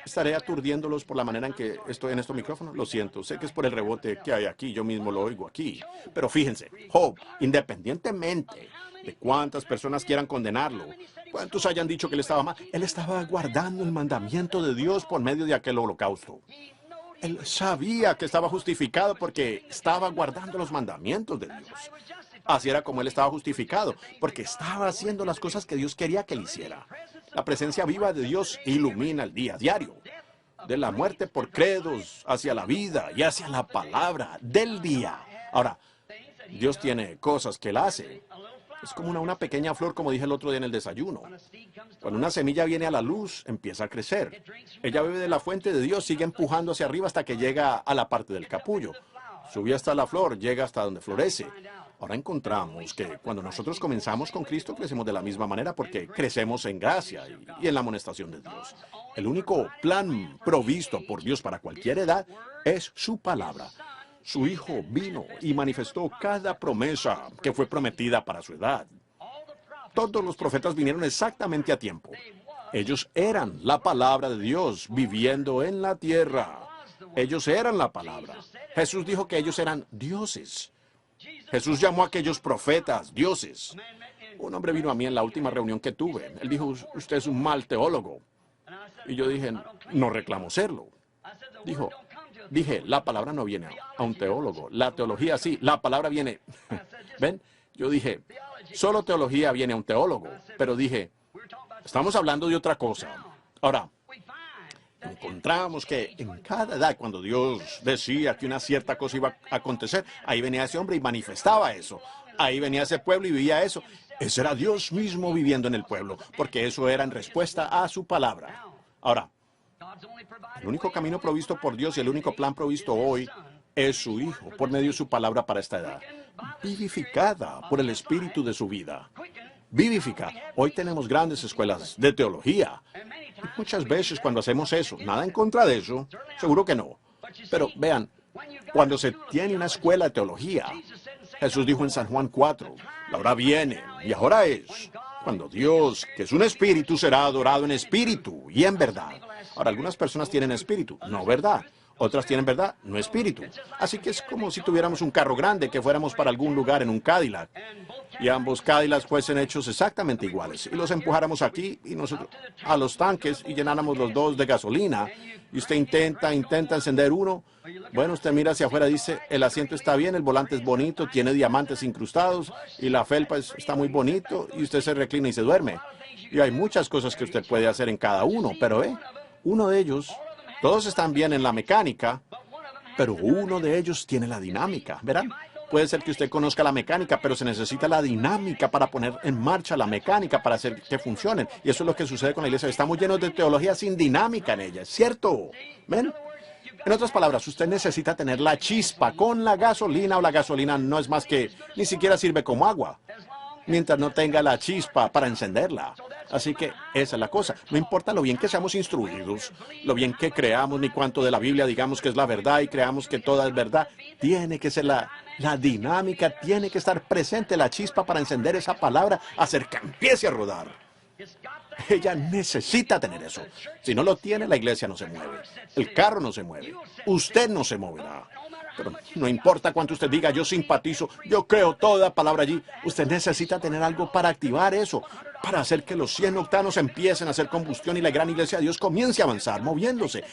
¿Estaré aturdiéndolos por la manera en que estoy en estos micrófonos? Lo siento, sé que es por el rebote que hay aquí, yo mismo lo oigo aquí. Pero fíjense, Job, independientemente de cuántas personas quieran condenarlo, cuántos hayan dicho que él estaba mal, él estaba guardando el mandamiento de Dios por medio de aquel holocausto. Él sabía que estaba justificado porque estaba guardando los mandamientos de Dios. Así era como él estaba justificado, porque estaba haciendo las cosas que Dios quería que él hiciera. La presencia viva de Dios ilumina el día diario. De la muerte por credos hacia la vida y hacia la palabra del día. Ahora, Dios tiene cosas que él hace. Es como una pequeña flor, como dije el otro día en el desayuno. Cuando una semilla viene a la luz, empieza a crecer. Ella bebe de la fuente de Dios, sigue empujando hacia arriba hasta que llega a la parte del capullo. Sube hasta la flor, llega hasta donde florece. Ahora encontramos que cuando nosotros comenzamos con Cristo, crecemos de la misma manera porque crecemos en gracia y en la amonestación de Dios. El único plan provisto por Dios para cualquier edad es su palabra. Su Hijo vino y manifestó cada promesa que fue prometida para su edad. Todos los profetas vinieron exactamente a tiempo. Ellos eran la palabra de Dios viviendo en la tierra. Ellos eran la palabra. Jesús dijo que ellos eran dioses. Jesús llamó a aquellos profetas dioses. Un hombre vino a mí en la última reunión que tuve. Él dijo, usted es un mal teólogo. Y yo dije, no reclamo serlo. Dije, la palabra no viene a un teólogo. La teología sí, la palabra viene. ¿Ven? Yo dije, solo teología viene a un teólogo. Pero dije, estamos hablando de otra cosa. Ahora, encontramos que en cada edad, cuando Dios decía que una cierta cosa iba a acontecer, ahí venía ese hombre y manifestaba eso. Ahí venía ese pueblo y vivía eso. Ese era Dios mismo viviendo en el pueblo, porque eso era en respuesta a su palabra. Ahora, el único camino provisto por Dios y el único plan provisto hoy es su Hijo, por medio de su palabra para esta edad, vivificada por el Espíritu de su vida. Vivifica. Hoy tenemos grandes escuelas de teología. Y muchas veces cuando hacemos eso, nada en contra de eso, seguro que no. Pero vean, cuando se tiene una escuela de teología, Jesús dijo en San Juan 4, la hora viene y ahora es, cuando Dios, que es un espíritu, será adorado en espíritu y en verdad. Ahora, algunas personas tienen espíritu, no verdad. Otras tienen verdad, no espíritu. Así que es como si tuviéramos un carro grande, que fuéramos para algún lugar en un Cadillac. Y ambos Cadillacs fuesen hechos exactamente iguales. Y los empujáramos aquí y nosotros a los tanques y llenáramos los dos de gasolina. Y usted intenta encender uno. Bueno, usted mira hacia afuera, dice, el asiento está bien, el volante es bonito, tiene diamantes incrustados y la felpa está muy bonito. Y usted se reclina y se duerme. Y hay muchas cosas que usted puede hacer en cada uno, pero uno de ellos... Todos están bien en la mecánica, pero uno de ellos tiene la dinámica, ¿verán? Puede ser que usted conozca la mecánica, pero se necesita la dinámica para poner en marcha la mecánica, para hacer que funcionen. Y eso es lo que sucede con la iglesia. Estamos llenos de teología sin dinámica en ella, ¿es cierto? ¿Ven? En otras palabras, usted necesita tener la chispa con la gasolina, o la gasolina no es más que, ni siquiera sirve como agua, mientras no tenga la chispa para encenderla. Así que esa es la cosa. No importa lo bien que seamos instruidos, lo bien que creamos, ni cuánto de la Biblia digamos que es la verdad y creamos que toda es verdad. Tiene que ser la dinámica, tiene que estar presente la chispa para encender esa palabra, hacer que empiece a rodar. Ella necesita tener eso. Si no lo tiene, la iglesia no se mueve. El carro no se mueve. Usted no se moverá. Pero no importa cuánto usted diga, yo simpatizo, yo creo toda palabra allí. Usted necesita tener algo para activar eso, para hacer que los 100 octanos empiecen a hacer combustión y la gran iglesia de Dios comience a avanzar, moviéndose.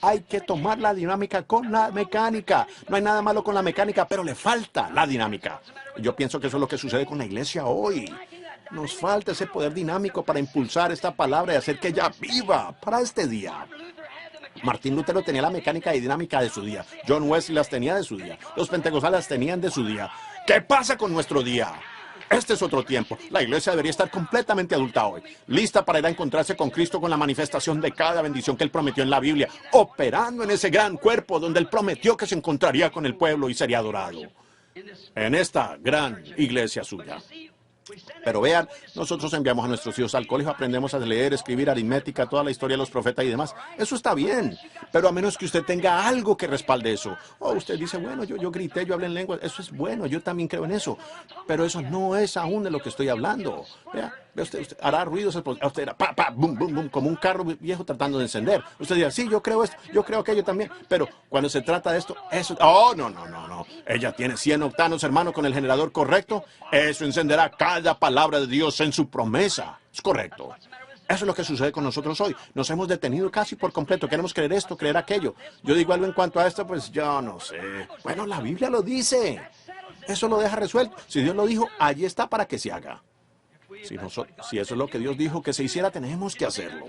Hay que tomar la dinámica con la mecánica. No hay nada malo con la mecánica, pero le falta la dinámica. Yo pienso que eso es lo que sucede con la iglesia hoy. Nos falta ese poder dinámico para impulsar esta palabra y hacer que ella viva para este día. Martín Lutero tenía la mecánica y dinámica de su día. John Wesley las tenía de su día. Los pentecostales las tenían de su día. ¿Qué pasa con nuestro día? Este es otro tiempo. La iglesia debería estar completamente adulta hoy, lista para ir a encontrarse con Cristo con la manifestación de cada bendición que Él prometió en la Biblia, operando en ese gran cuerpo donde Él prometió que se encontraría con el pueblo y sería adorado. En esta gran iglesia suya. Pero vean, nosotros enviamos a nuestros hijos al colegio, aprendemos a leer, escribir, aritmética, toda la historia de los profetas y demás. Eso está bien, pero a menos que usted tenga algo que respalde eso. O usted dice, bueno, yo grité, yo hablé en lengua, eso es bueno, yo también creo en eso. Pero eso no es aún de lo que estoy hablando. Vea, usted hará ruidos, usted hará pa, pa, bum, bum, bum, como un carro viejo tratando de encender. Usted dirá, sí, yo creo esto, yo creo aquello también. Pero cuando se trata de esto, eso... Oh, no. Ella tiene 100 octanos, hermano, con el generador correcto. Eso encenderá cada palabra de Dios en su promesa. Es correcto. Eso es lo que sucede con nosotros hoy. Nos hemos detenido casi por completo. Queremos creer esto, creer aquello. Yo digo algo en cuanto a esto, pues yo no sé. Bueno, la Biblia lo dice. Eso lo deja resuelto. Si Dios lo dijo, allí está para que se haga. Si eso es lo que Dios dijo que se hiciera, tenemos que hacerlo.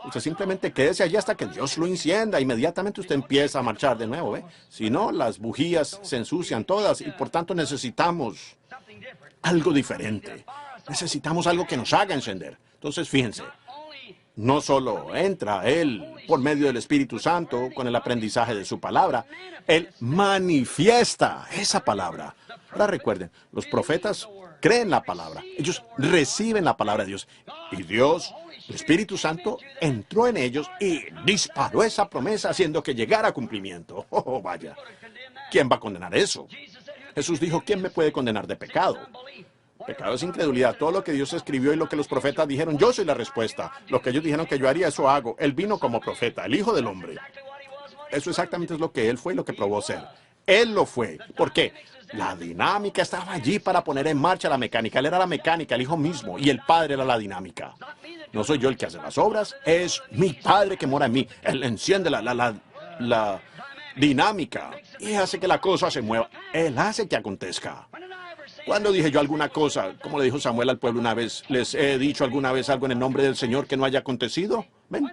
Usted simplemente quédese allí hasta que Dios lo encienda. Inmediatamente usted empieza a marchar de nuevo, ¿eh? Si no, las bujías se ensucian todas y por tanto necesitamos algo diferente. Necesitamos algo que nos haga encender. Entonces, fíjense, no solo entra Él por medio del Espíritu Santo con el aprendizaje de su palabra, Él manifiesta esa palabra. Ahora recuerden, los profetas creen la palabra, ellos reciben la palabra de Dios. Y Dios, el Espíritu Santo, entró en ellos y disparó esa promesa haciendo que llegara a cumplimiento. Oh, vaya, ¿quién va a condenar eso? Jesús dijo, ¿quién me puede condenar de pecado? Pecado es incredulidad. Todo lo que Dios escribió y lo que los profetas dijeron, yo soy la respuesta. Lo que ellos dijeron que yo haría, eso hago. Él vino como profeta, el Hijo del Hombre. Eso exactamente es lo que Él fue y lo que probó ser. Él lo fue. ¿Por qué? La dinámica estaba allí para poner en marcha la mecánica. Él era la mecánica, el Hijo mismo, y el Padre era la dinámica. No soy yo el que hace las obras, es mi Padre que mora en mí. Él enciende la dinámica y hace que la cosa se mueva. Él hace que acontezca. ¿Cuándo dije yo alguna cosa, como le dijo Samuel al pueblo una vez, les he dicho alguna vez algo en el nombre del Señor que no haya acontecido? ¿Ven?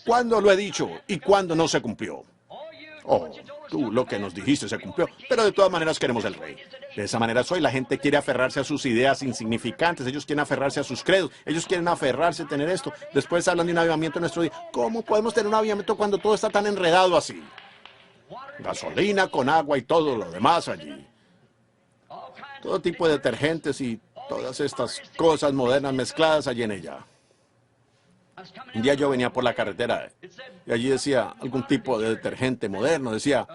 ¿Cuándo lo he dicho y cuándo no se cumplió? Oh, tú lo que nos dijiste se cumplió, pero de todas maneras queremos el rey. De esa manera soy, la gente quiere aferrarse a sus ideas insignificantes, ellos quieren aferrarse a sus credos, ellos quieren aferrarse a tener esto. Después hablan de un avivamiento en nuestro día. ¿Cómo podemos tener un avivamiento cuando todo está tan enredado así? Gasolina con agua y todo lo demás allí. Todo tipo de detergentes y todas estas cosas modernas mezcladas allí en ella. Un día yo venía por la carretera y allí decía algún tipo de detergente moderno. Decía,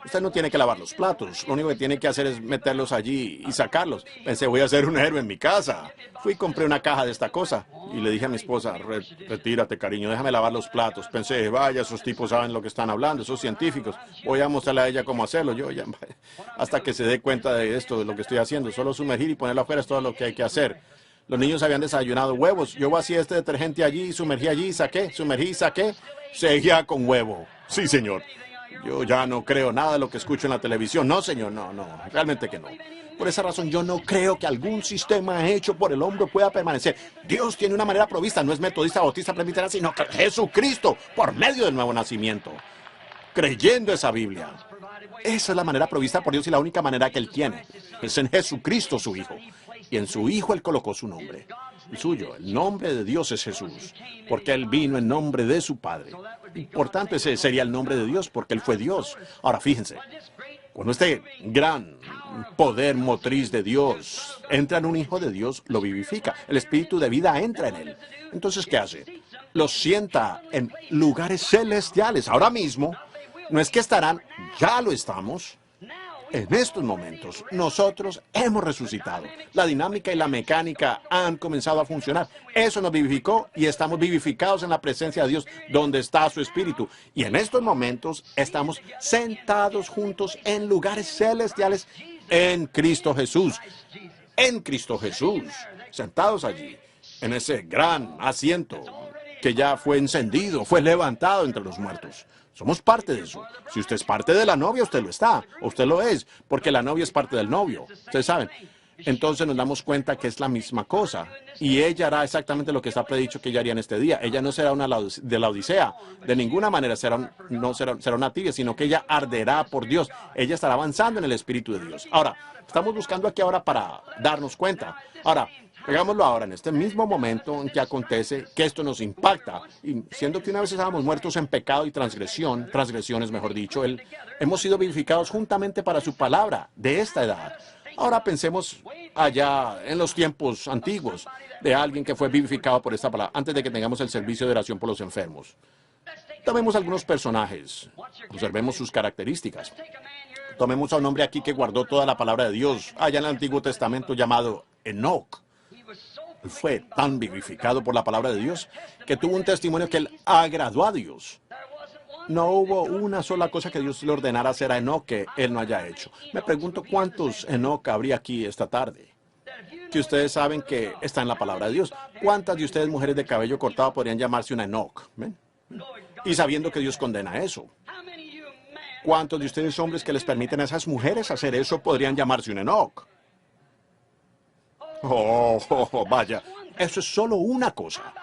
usted no tiene que lavar los platos, lo único que tiene que hacer es meterlos allí y sacarlos. Pensé, voy a ser un héroe en mi casa. Fui y compré una caja de esta cosa y le dije a mi esposa, retírate cariño, déjame lavar los platos. Pensé, vaya, esos tipos saben lo que están hablando, esos científicos. Voy a mostrarle a ella cómo hacerlo. Yo ya, hasta que se dé cuenta de esto, de lo que estoy haciendo. Solo sumergir y ponerlo afuera es todo lo que hay que hacer. Los niños habían desayunado huevos. Yo vacié este detergente allí, sumergí allí, saqué, sumergí, saqué. Seguía con huevo. Sí, señor. Yo ya no creo nada de lo que escucho en la televisión. No, señor, no, realmente que no. Por esa razón yo no creo que algún sistema hecho por el hombre pueda permanecer. Dios tiene una manera provista, no es metodista, bautista, presbiteriana, sino que Jesucristo, por medio del nuevo nacimiento. Creyendo esa Biblia. Esa es la manera provista por Dios y la única manera que Él tiene. Es en Jesucristo su Hijo. Y en su Hijo Él colocó su nombre. El suyo, el nombre de Dios es Jesús. Porque Él vino en nombre de su Padre. Y por tanto ese sería el nombre de Dios porque Él fue Dios. Ahora fíjense. Cuando este gran poder motriz de Dios entra en un hijo de Dios, lo vivifica. El espíritu de vida entra en él. Entonces, ¿qué hace? Lo sienta en lugares celestiales. Ahora mismo, no es que estarán, ya lo estamos. En estos momentos, nosotros hemos resucitado. La dinámica y la mecánica han comenzado a funcionar. Eso nos vivificó y estamos vivificados en la presencia de Dios, donde está su Espíritu. Y en estos momentos estamos sentados juntos en lugares celestiales en Cristo Jesús. En Cristo Jesús. Sentados allí, en ese gran asiento que ya fue encendido, fue levantado entre los muertos. Somos parte de eso. Si usted es parte de la novia, usted lo está. Usted lo es, porque la novia es parte del novio. Ustedes saben. Entonces nos damos cuenta que es la misma cosa. Y ella hará exactamente lo que está predicho que ella haría en este día. Ella no será una de la Odisea. De ninguna manera será una tibia, sino que ella arderá por Dios. Ella estará avanzando en el Espíritu de Dios. Ahora, estamos buscando aquí ahora para darnos cuenta. Ahora, hagámoslo ahora, en este mismo momento en que acontece que esto nos impacta. Y siendo que una vez estábamos muertos en pecado y transgresiones, mejor dicho, hemos sido vivificados juntamente para su palabra de esta edad. Ahora pensemos allá en los tiempos antiguos de alguien que fue vivificado por esta palabra, antes de que tengamos el servicio de oración por los enfermos. Tomemos algunos personajes, observemos sus características. Tomemos a un hombre aquí que guardó toda la palabra de Dios, allá en el Antiguo Testamento, llamado Enoc. Él fue tan vivificado por la palabra de Dios que tuvo un testimonio que él agradó a Dios. No hubo una sola cosa que Dios le ordenara hacer a Enoc que él no haya hecho. Me pregunto cuántos Enoc habría aquí esta tarde. que ustedes saben que está en la palabra de Dios. ¿Cuántas de ustedes, mujeres de cabello cortado, podrían llamarse una Enoch? ¿Ven? Y sabiendo que Dios condena eso. ¿Cuántos de ustedes, hombres, que les permiten a esas mujeres hacer eso, podrían llamarse un Enoch? Vaya, eso es solo una cosa.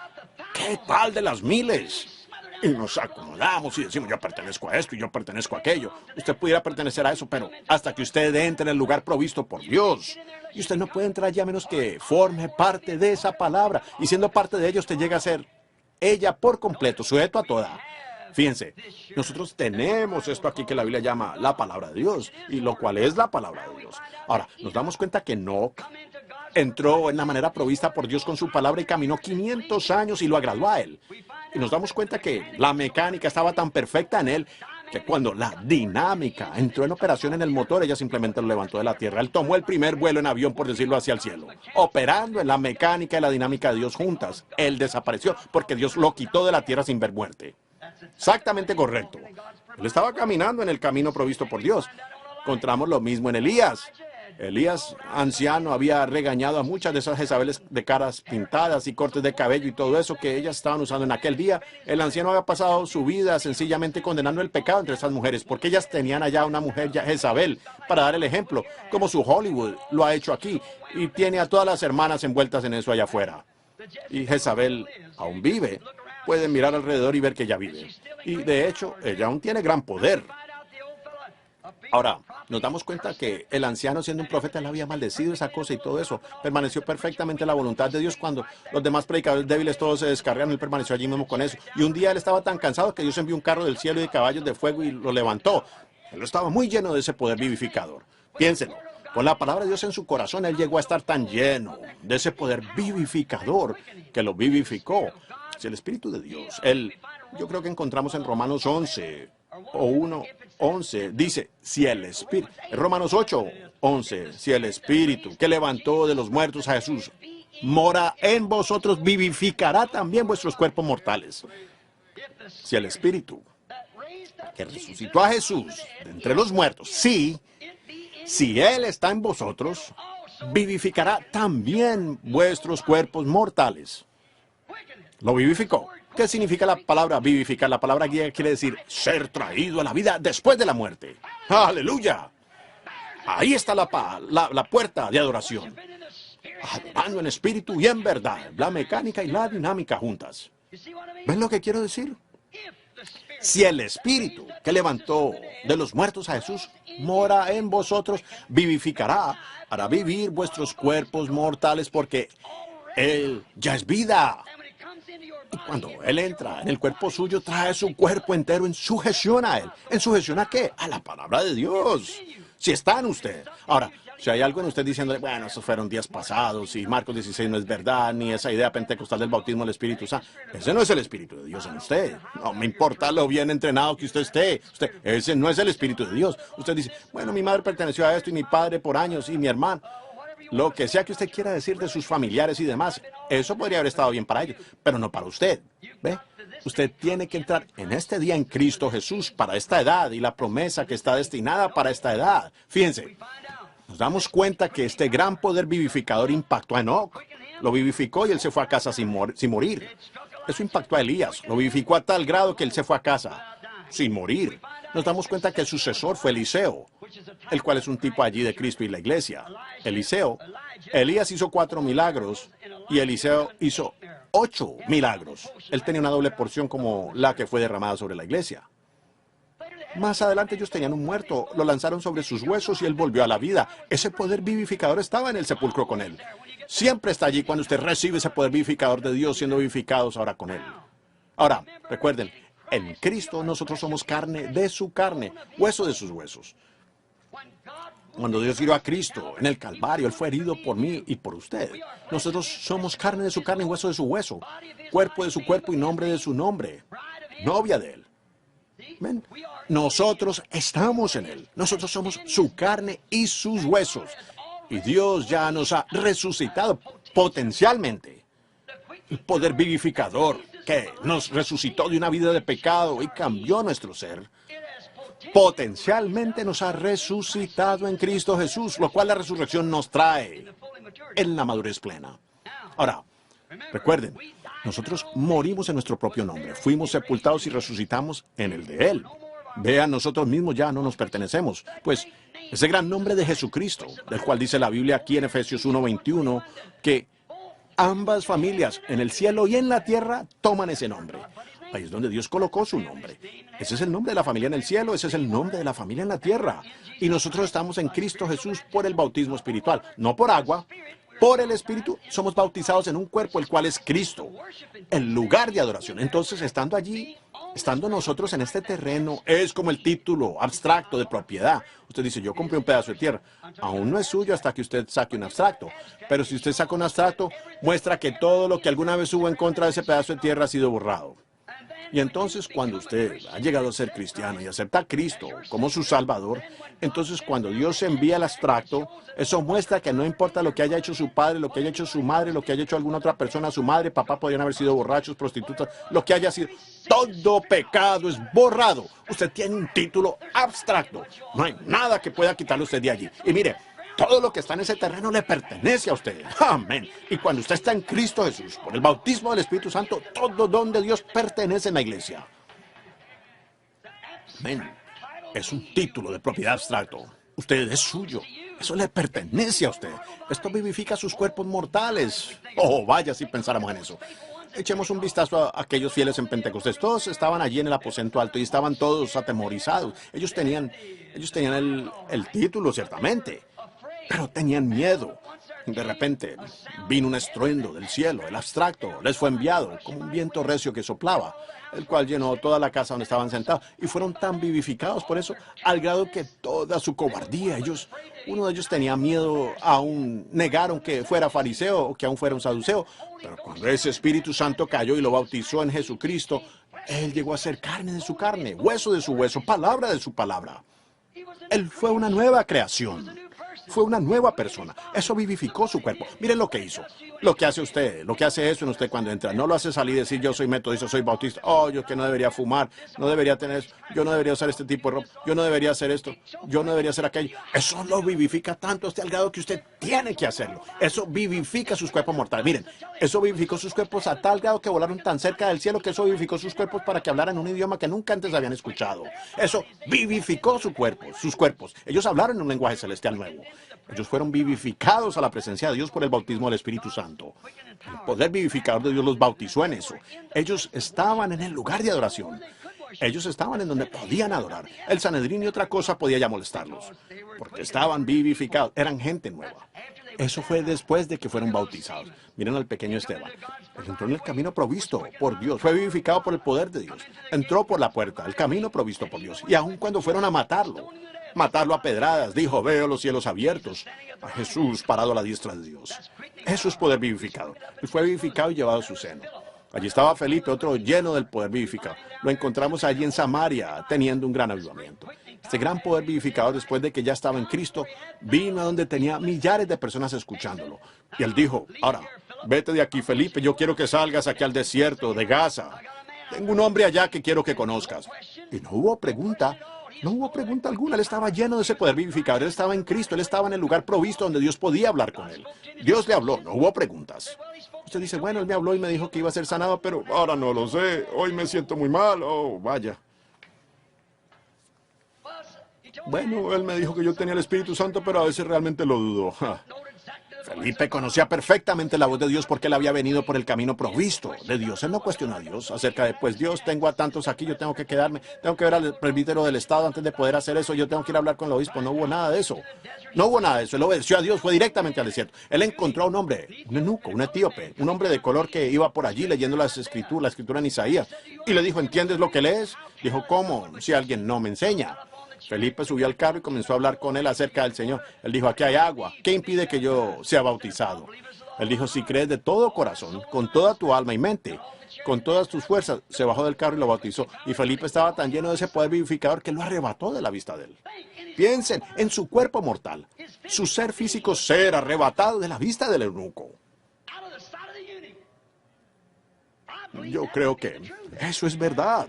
¿Qué tal de las miles? Y nos acomodamos y decimos, yo pertenezco a esto y yo pertenezco a aquello. Usted pudiera pertenecer a eso, pero hasta que usted entre en el lugar provisto por Dios. Y usted no puede entrar allí a menos que forme parte de esa palabra. Y siendo parte de ello, usted llega a ser ella por completo, sujeto a toda. Fíjense, nosotros tenemos esto aquí que la Biblia llama la palabra de Dios, y lo cual es la palabra de Dios. Ahora, nos damos cuenta que Enoch entró en la manera provista por Dios con su palabra y caminó 500 años y lo agradó a él. Y nos damos cuenta que la mecánica estaba tan perfecta en él que cuando la dinámica entró en operación en el motor, ella simplemente lo levantó de la tierra. Él tomó el primer vuelo en avión, por decirlo, hacia el cielo. Operando en la mecánica y la dinámica de Dios juntas. Él desapareció porque Dios lo quitó de la tierra sin ver muerte. Exactamente correcto. Él estaba caminando en el camino provisto por Dios. Encontramos lo mismo en Elías. Elías, anciano, había regañado a muchas de esas Jezabeles de caras pintadas y cortes de cabello y todo eso que ellas estaban usando en aquel día. El anciano había pasado su vida sencillamente condenando el pecado entre esas mujeres, porque ellas tenían allá una mujer ya Jezabel para dar el ejemplo, como su Hollywood lo ha hecho aquí, y tiene a todas las hermanas envueltas en eso allá afuera. Y Jezabel aún vive. Pueden mirar alrededor y ver que ella vive. Y de hecho, ella aún tiene gran poder. Ahora, nos damos cuenta que el anciano, siendo un profeta, él había maldecido esa cosa y todo eso. Permaneció perfectamente la voluntad de Dios. Cuando los demás predicadores débiles todos se descargaron, él permaneció allí mismo con eso. Y un día él estaba tan cansado que Dios envió un carro del cielo y de caballos de fuego y lo levantó. Él estaba muy lleno de ese poder vivificador. Piénsenlo. Con la palabra de Dios en su corazón, él llegó a estar tan lleno de ese poder vivificador que lo vivificó. Si el Espíritu de Dios, yo creo que encontramos en Romanos 11 o 1:11, dice, si el Espíritu, Romanos 8:11, si el Espíritu que levantó de los muertos a Jesús mora en vosotros, vivificará también vuestros cuerpos mortales. Si el Espíritu que resucitó a Jesús de entre los muertos, si Él está en vosotros, vivificará también vuestros cuerpos mortales. Lo vivificó. ¿Qué significa la palabra vivificar? La palabra griega quiere decir ser traído a la vida después de la muerte. ¡Aleluya! Ahí está la puerta de adoración. Adorando en espíritu y en verdad. La mecánica y la dinámica juntas. ¿Ven lo que quiero decir? Si el Espíritu que levantó de los muertos a Jesús mora en vosotros, vivificará, hará vivir vuestros cuerpos mortales porque Él ya es vida. Y cuando Él entra en el cuerpo suyo, trae su cuerpo entero en sujeción a Él. ¿En sujeción a qué? A la palabra de Dios. Si está en usted. Ahora, si hay algo en usted diciendo, bueno, esos fueron días pasados y Marcos 16 no es verdad, ni esa idea pentecostal del bautismo del Espíritu Santo, ese no es el Espíritu de Dios en usted. No me importa lo bien entrenado que usted esté. Ese no es el Espíritu de Dios. Usted dice, bueno, mi madre perteneció a esto y mi padre por años y mi hermano. Lo que sea que usted quiera decir de sus familiares y demás, eso podría haber estado bien para ellos, pero no para usted. ¿Ve? Usted tiene que entrar en este día en Cristo Jesús para esta edad y la promesa que está destinada para esta edad. Fíjense, nos damos cuenta que este gran poder vivificador impactó a Enoch. Lo vivificó y él se fue a casa sin morir. Eso impactó a Elías. Lo vivificó a tal grado que él se fue a casa sin morir. Nos damos cuenta que el sucesor fue Eliseo, el cual es un tipo allí de Cristo y la iglesia. Elías hizo 4 milagros y Eliseo hizo 8 milagros. Él tenía una doble porción como la que fue derramada sobre la iglesia. Más adelante ellos tenían un muerto, lo lanzaron sobre sus huesos y él volvió a la vida. Ese poder vivificador estaba en el sepulcro con él. Siempre está allí cuando usted recibe ese poder vivificador de Dios, siendo vivificados ahora con él. Ahora, recuerden, en Cristo nosotros somos carne de su carne, hueso de sus huesos. Cuando Dios hirió a Cristo en el Calvario, Él fue herido por mí y por usted. Nosotros somos carne de su carne y hueso de su hueso, cuerpo de su cuerpo y nombre de su nombre, novia de Él. ¿Ven? Nosotros estamos en Él. Nosotros somos su carne y sus huesos. Y Dios ya nos ha resucitado potencialmente. El poder vivificador que nos resucitó de una vida de pecado y cambió nuestro ser, potencialmente nos ha resucitado en Cristo Jesús, lo cual la resurrección nos trae en la madurez plena. Ahora, recuerden, nosotros morimos en nuestro propio nombre, fuimos sepultados y resucitamos en el de Él. Vean, nosotros mismos ya no nos pertenecemos, pues ese gran nombre de Jesucristo, del cual dice la Biblia aquí en Efesios 1:21, que ambas familias, en el cielo y en la tierra, toman ese nombre. Ahí es donde Dios colocó su nombre. Ese es el nombre de la familia en el cielo, ese es el nombre de la familia en la tierra. Y nosotros estamos en Cristo Jesús por el bautismo espiritual, no por agua. Por el Espíritu somos bautizados en un cuerpo, el cual es Cristo, el lugar de adoración. Entonces, estando allí, estando nosotros en este terreno, es como el título abstracto de propiedad. Usted dice, yo compré un pedazo de tierra. Aún no es suyo hasta que usted saque un abstracto. Pero si usted saca un abstracto, muestra que todo lo que alguna vez hubo en contra de ese pedazo de tierra ha sido borrado. Y entonces cuando usted ha llegado a ser cristiano y acepta a Cristo como su Salvador, entonces cuando Dios envía el abstracto, eso muestra que no importa lo que haya hecho su padre, lo que haya hecho su madre, lo que haya hecho alguna otra persona, su madre, papá podrían haber sido borrachos, prostitutas, lo que haya sido, todo pecado es borrado. Usted tiene un título abstracto. No hay nada que pueda quitarle a usted de allí. Y mire, todo lo que está en ese terreno le pertenece a usted. Amén. Y cuando usted está en Cristo Jesús, por el bautismo del Espíritu Santo, todo don de Dios pertenece en la iglesia. Amén. Es un título de propiedad abstracto. Usted es suyo. Eso le pertenece a usted. Esto vivifica sus cuerpos mortales. Oh, vaya si pensáramos en eso. Echemos un vistazo a aquellos fieles en Pentecostés. Todos estaban allí en el aposento alto y estaban todos atemorizados. Ellos tenían el título, ciertamente, pero tenían miedo. De repente vino un estruendo del cielo, el abstracto les fue enviado como un viento recio que soplaba, el cual llenó toda la casa donde estaban sentados, y fueron tan vivificados por eso, al grado que toda su cobardía, uno de ellos tenía miedo, aún negaron que fuera fariseo o que aún fuera un saduceo, pero cuando ese Espíritu Santo cayó y lo bautizó en Jesucristo, él llegó a ser carne de su carne, hueso de su hueso, palabra de su palabra. Él fue una nueva creación. Fue una nueva persona. Eso vivificó su cuerpo. Miren lo que hizo. Lo que hace usted, lo que hace eso en usted cuando entra. No lo hace salir y decir, yo soy metodista, soy bautista. Oh, yo que no debería fumar, no debería tener eso. Yo no debería usar este tipo de ropa. Yo no debería hacer esto. Yo no debería hacer aquello. Eso lo vivifica tanto hasta el grado que usted tiene que hacerlo. Eso vivifica sus cuerpos mortales. Miren, eso vivificó sus cuerpos a tal grado que volaron tan cerca del cielo que eso vivificó sus cuerpos para que hablaran un idioma que nunca antes habían escuchado. Eso vivificó su cuerpo, sus cuerpos. Ellos hablaron en un lenguaje celestial nuevo. Ellos fueron vivificados a la presencia de Dios por el bautismo del Espíritu Santo. El poder vivificador de Dios los bautizó en eso. Ellos estaban en el lugar de adoración. Ellos estaban en donde podían adorar. El Sanedrín y otra cosa podía ya molestarlos, porque estaban vivificados. Eran gente nueva. Eso fue después de que fueron bautizados. Miren al pequeño Esteban. Él entró en el camino provisto por Dios. Fue vivificado por el poder de Dios. Entró por la puerta, el camino provisto por Dios. Y aun cuando fueron a matarlo a pedradas, dijo, veo los cielos abiertos, a Jesús parado a la diestra de Dios. Eso es poder vivificado. Y fue vivificado y llevado a su seno. Allí estaba Felipe, otro lleno del poder vivificado. Lo encontramos allí en Samaria, teniendo un gran avivamiento. Este gran poder vivificador, después de que ya estaba en Cristo, vino a donde tenía millares de personas escuchándolo. Y él dijo, ahora, vete de aquí, Felipe, yo quiero que salgas aquí al desierto de Gaza. Tengo un hombre allá que quiero que conozcas. Y no hubo pregunta. No hubo pregunta alguna, él estaba lleno de ese poder vivificador, él estaba en Cristo, él estaba en el lugar provisto donde Dios podía hablar con él. Dios le habló, no hubo preguntas. Usted dice, bueno, él me habló y me dijo que iba a ser sanado, pero ahora no lo sé, hoy me siento muy mal, oh, vaya. Bueno, él me dijo que yo tenía el Espíritu Santo, pero a veces realmente lo dudo. Felipe conocía perfectamente la voz de Dios porque él había venido por el camino provisto de Dios. Él no cuestionó a Dios acerca de, pues Dios, tengo a tantos aquí, yo tengo que quedarme, tengo que ver al presbítero del Estado antes de poder hacer eso, yo tengo que ir a hablar con el obispo. No hubo nada de eso. No hubo nada de eso. Él obedeció a Dios, fue directamente al desierto. Él encontró a un hombre, un eunuco, un etíope, un hombre de color que iba por allí leyendo la escritura en Isaías. Y le dijo, ¿entiendes lo que lees? Dijo, ¿cómo? Si alguien no me enseña. Felipe subió al carro y comenzó a hablar con él acerca del Señor. Él dijo, aquí hay agua. ¿Qué impide que yo sea bautizado? Él dijo, si crees de todo corazón, con toda tu alma y mente, con todas tus fuerzas, se bajó del carro y lo bautizó. Y Felipe estaba tan lleno de ese poder vivificador que lo arrebató de la vista de él. Piensen en su cuerpo mortal, su ser físico ser arrebatado de la vista del eunuco. Yo creo que eso es verdad.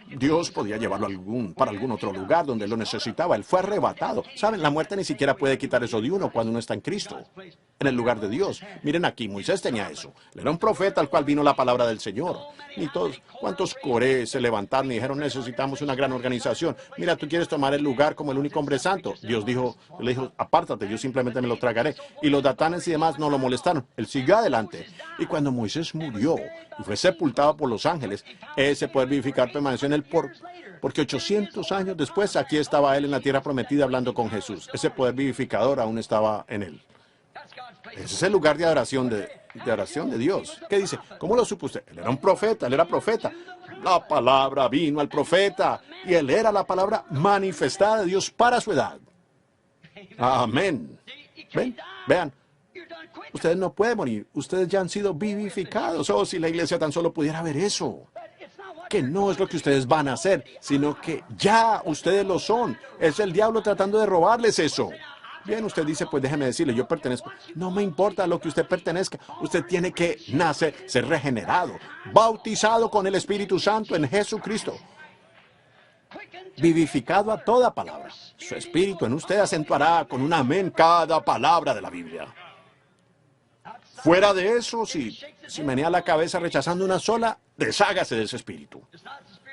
Dios podía llevarlo para algún otro lugar donde lo necesitaba. Él fue arrebatado. ¿Saben? La muerte ni siquiera puede quitar eso de uno cuando uno está en Cristo, en el lugar de Dios. Miren aquí, Moisés tenía eso. Él era un profeta al cual vino la palabra del Señor. Ni todos, ¿cuántos Coré se levantaron y dijeron, necesitamos una gran organización? Mira, tú quieres tomar el lugar como el único hombre santo. Dios le dijo, apártate, yo simplemente me lo tragaré. Y los datanes y demás no lo molestaron. Él siguió adelante. Y cuando Moisés murió y fue sepultado por los ángeles, ese poder vivificar permaneció en él porque 800 años después aquí estaba él en la tierra prometida hablando con Jesús. Ese poder vivificador aún estaba en él. Ese es el lugar de adoración de Dios. ¿Qué dice? ¿Cómo lo supo usted? Él era un profeta, él era profeta. La palabra vino al profeta y él era la palabra manifestada de Dios para su edad. Amén. ¿Ven? Vean. Ustedes no pueden morir. Ustedes ya han sido vivificados. Oh, si la iglesia tan solo pudiera ver eso. Que no es lo que ustedes van a hacer, sino que ya ustedes lo son. Es el diablo tratando de robarles eso. Bien, usted dice, pues déjeme decirle, yo pertenezco. No me importa lo que usted pertenezca. Usted tiene que nacer, ser regenerado, bautizado con el Espíritu Santo en Jesucristo. Vivificado a toda palabra. Su espíritu en usted acentuará con un amén cada palabra de la Biblia. Fuera de eso, si menea la cabeza rechazando una sola, deshágase de ese espíritu.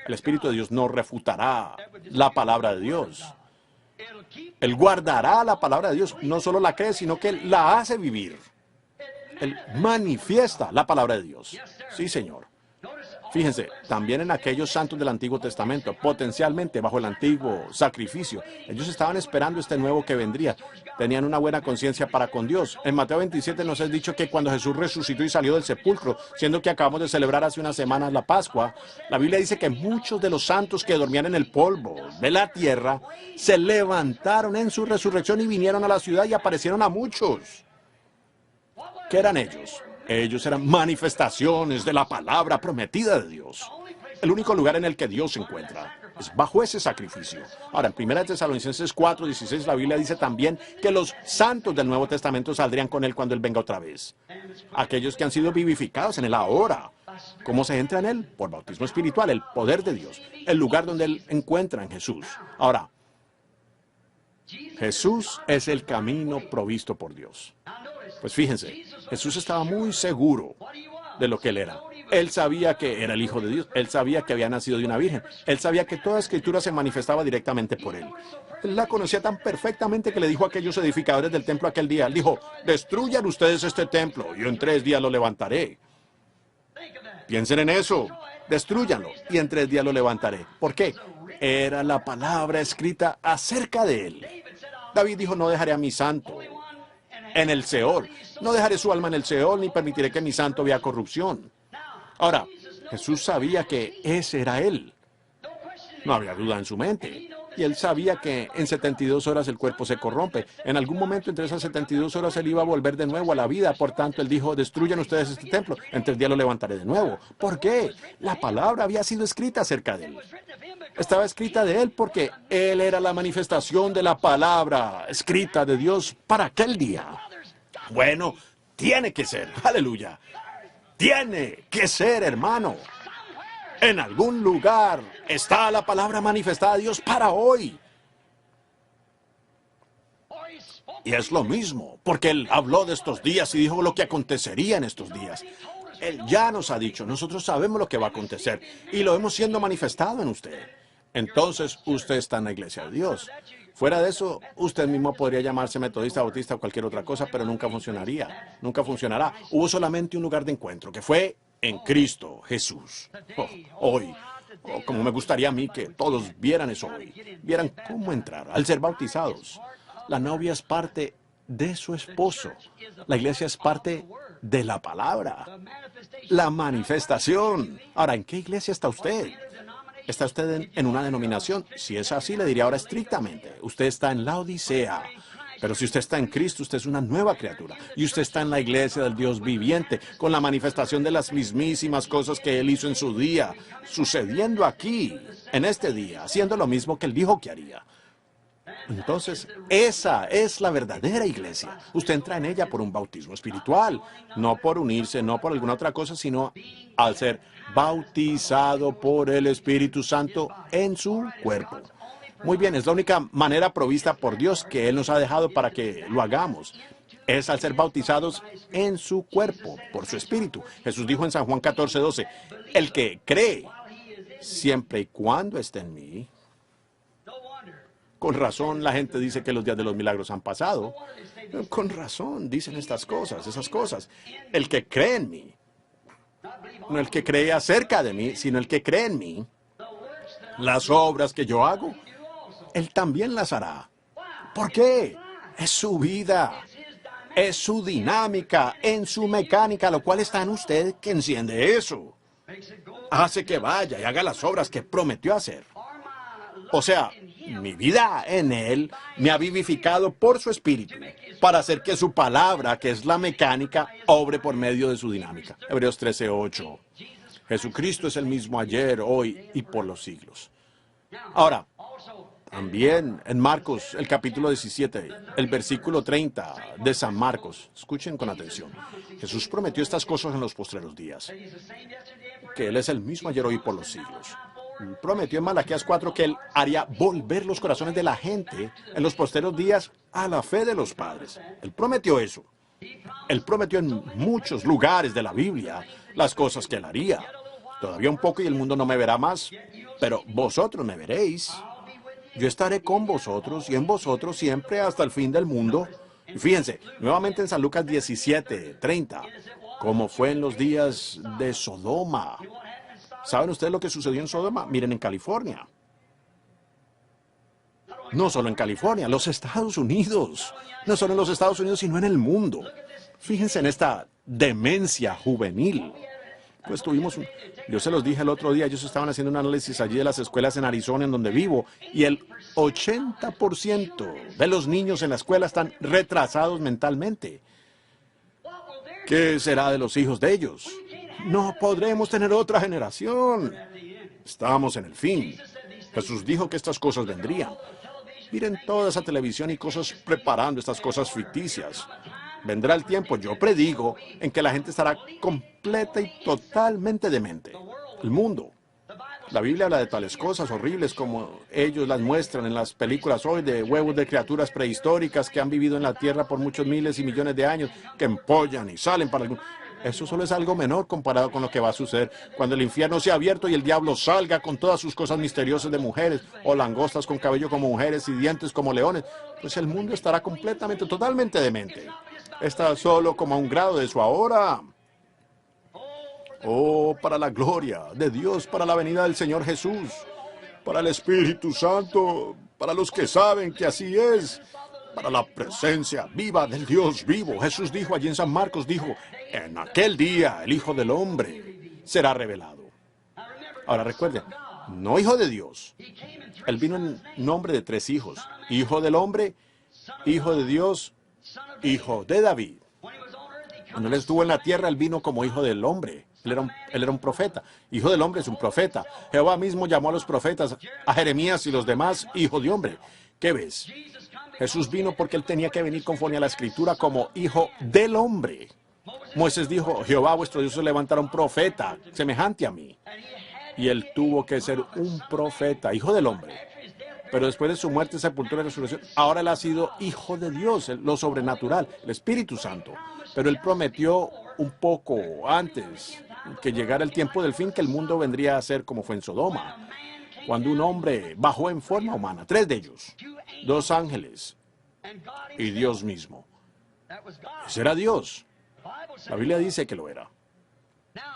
El Espíritu de Dios no refutará la palabra de Dios. Él guardará la palabra de Dios. No solo la cree, sino que Él la hace vivir. Él manifiesta la palabra de Dios. Sí, Señor. Fíjense, también en aquellos santos del Antiguo Testamento, potencialmente bajo el antiguo sacrificio, ellos estaban esperando este nuevo que vendría. Tenían una buena conciencia para con Dios. En Mateo 27 nos es dicho que cuando Jesús resucitó y salió del sepulcro, siendo que acabamos de celebrar hace unas semanas la Pascua, la Biblia dice que muchos de los santos que dormían en el polvo de la tierra se levantaron en su resurrección y vinieron a la ciudad y aparecieron a muchos. ¿Qué eran ellos? Ellos eran manifestaciones de la palabra prometida de Dios. El único lugar en el que Dios se encuentra es bajo ese sacrificio. Ahora, en 1 Tesalonicenses 4:16, la Biblia dice también que los santos del Nuevo Testamento saldrían con Él cuando Él venga otra vez. Aquellos que han sido vivificados en Él ahora. ¿Cómo se entra en Él? Por bautismo espiritual, el poder de Dios. El lugar donde Él encuentra en Jesús. Ahora, Jesús es el camino provisto por Dios. Pues fíjense, Jesús estaba muy seguro de lo que Él era. Él sabía que era el Hijo de Dios. Él sabía que había nacido de una virgen. Él sabía que toda escritura se manifestaba directamente por Él. Él la conocía tan perfectamente que le dijo a aquellos edificadores del templo aquel día, Él dijo, destruyan ustedes este templo, yo en 3 días lo levantaré. Piensen en eso, destrúyanlo y en 3 días lo levantaré. ¿Por qué? Era la palabra escrita acerca de Él. David dijo, no dejaré a mi santo en el Seol. No dejaré su alma en el Seol, ni permitiré que mi santo vea corrupción. Ahora, Jesús sabía que ese era Él. No había duda en su mente. Y Él sabía que en 72 horas el cuerpo se corrompe. En algún momento entre esas 72 horas Él iba a volver de nuevo a la vida. Por tanto, Él dijo, destruyan ustedes este templo. En 3 días lo levantaré de nuevo. ¿Por qué? La palabra había sido escrita acerca de Él. Estaba escrita de Él porque Él era la manifestación de la palabra escrita de Dios para aquel día. Bueno, tiene que ser. Aleluya. Tiene que ser, hermano. En algún lugar está la palabra manifestada de Dios para hoy. Y es lo mismo, porque Él habló de estos días y dijo lo que acontecería en estos días. Él ya nos ha dicho, nosotros sabemos lo que va a acontecer y lo hemos siendo manifestado en usted. Entonces, usted está en la iglesia de Dios. Fuera de eso, usted mismo podría llamarse metodista, bautista o cualquier otra cosa, pero nunca funcionaría. Nunca funcionará. Hubo solamente un lugar de encuentro, que fue en Cristo Jesús. Hoy, como me gustaría a mí que todos vieran eso hoy. Vieran cómo entrar al ser bautizados. La novia es parte de su esposo. La iglesia es parte de la palabra. La manifestación. Ahora, ¿en qué iglesia está usted? ¿Está usted en una denominación? Si es así, le diría ahora estrictamente, usted está en la Odisea. Pero si usted está en Cristo, usted es una nueva criatura. Y usted está en la iglesia del Dios viviente, con la manifestación de las mismísimas cosas que Él hizo en su día, sucediendo aquí, en este día, haciendo lo mismo que Él dijo que haría. Entonces, esa es la verdadera iglesia. Usted entra en ella por un bautismo espiritual, no por unirse, no por alguna otra cosa, sino al ser bautizado por el Espíritu Santo en su cuerpo. Muy bien, es la única manera provista por Dios que Él nos ha dejado para que lo hagamos. Es al ser bautizados en su cuerpo, por su Espíritu. Jesús dijo en San Juan 14:12, el que cree, siempre y cuando esté en mí. Con razón la gente dice que los días de los milagros han pasado. Con razón dicen estas cosas, esas cosas. El que cree en mí, no el que cree acerca de mí, sino el que cree en mí, las obras que yo hago, él también las hará. ¿Por qué? Es su vida, es su dinámica, en su mecánica, lo cual está en usted que enciende eso. Hace que vaya y haga las obras que prometió hacer. O sea, mi vida en Él me ha vivificado por su Espíritu para hacer que su palabra, que es la mecánica, obre por medio de su dinámica. Hebreos 13:8. Jesucristo es el mismo ayer, hoy y por los siglos. Ahora, también en Marcos, el capítulo 17, el versículo 30 de San Marcos. Escuchen con atención. Jesús prometió estas cosas en los postreros días, que Él es el mismo ayer, hoy y por los siglos. Prometió en Malaquías 4 que Él haría volver los corazones de la gente en los posteros días a la fe de los padres. Él prometió eso. Él prometió en muchos lugares de la Biblia las cosas que Él haría. Todavía un poco y el mundo no me verá más, pero vosotros me veréis. Yo estaré con vosotros y en vosotros siempre hasta el fin del mundo. Y fíjense, nuevamente en San Lucas 17:30, como fue en los días de Sodoma. ¿Saben ustedes lo que sucedió en Sodoma? Miren, en California. No solo en California, los Estados Unidos. No solo en los Estados Unidos, sino en el mundo. Fíjense en esta demencia juvenil. Pues yo se los dije el otro día, ellos estaban haciendo un análisis allí de las escuelas en Arizona, en donde vivo, y el 80% de los niños en la escuela están retrasados mentalmente. ¿Qué será de los hijos de ellos? No podremos tener otra generación. Estamos en el fin. Jesús dijo que estas cosas vendrían. Miren toda esa televisión y cosas preparando estas cosas ficticias. Vendrá el tiempo, yo predigo, en que la gente estará completa y totalmente demente. El mundo. La Biblia habla de tales cosas horribles como ellos las muestran en las películas hoy, de huevos de criaturas prehistóricas que han vivido en la tierra por muchos miles y millones de años, que empollan y salen para algún... Eso solo es algo menor comparado con lo que va a suceder cuando el infierno sea abierto y el diablo salga con todas sus cosas misteriosas de mujeres, o langostas con cabello como mujeres y dientes como leones. Pues el mundo estará completamente, totalmente demente. Está solo como a un grado de su ahora. Oh, para la gloria de Dios, para la venida del Señor Jesús, para el Espíritu Santo, para los que saben que así es, para la presencia viva del Dios vivo. Jesús dijo allí en San Marcos, dijo, en aquel día el Hijo del Hombre será revelado. Ahora recuerden, no Hijo de Dios. Él vino en nombre de 3 hijos. Hijo del Hombre, Hijo de Dios, Hijo de David. Cuando Él estuvo en la tierra, Él vino como Hijo del Hombre. Él era un profeta. Hijo del Hombre es un profeta. Jehová mismo llamó a los profetas, a Jeremías y los demás, Hijo de Hombre. ¿Qué ves? Jesús vino porque Él tenía que venir conforme a la Escritura como Hijo del Hombre. Moisés dijo, Jehová vuestro Dios levantará un profeta semejante a mí. Y Él tuvo que ser un profeta, Hijo del Hombre. Pero después de su muerte, sepultura y resurrección, ahora Él ha sido Hijo de Dios, lo sobrenatural, el Espíritu Santo. Pero Él prometió un poco antes que llegara el tiempo del fin, que el mundo vendría a ser como fue en Sodoma, cuando un hombre bajó en forma humana, 3 de ellos, 2 ángeles y Dios mismo. Ese era Dios. La Biblia dice que lo era.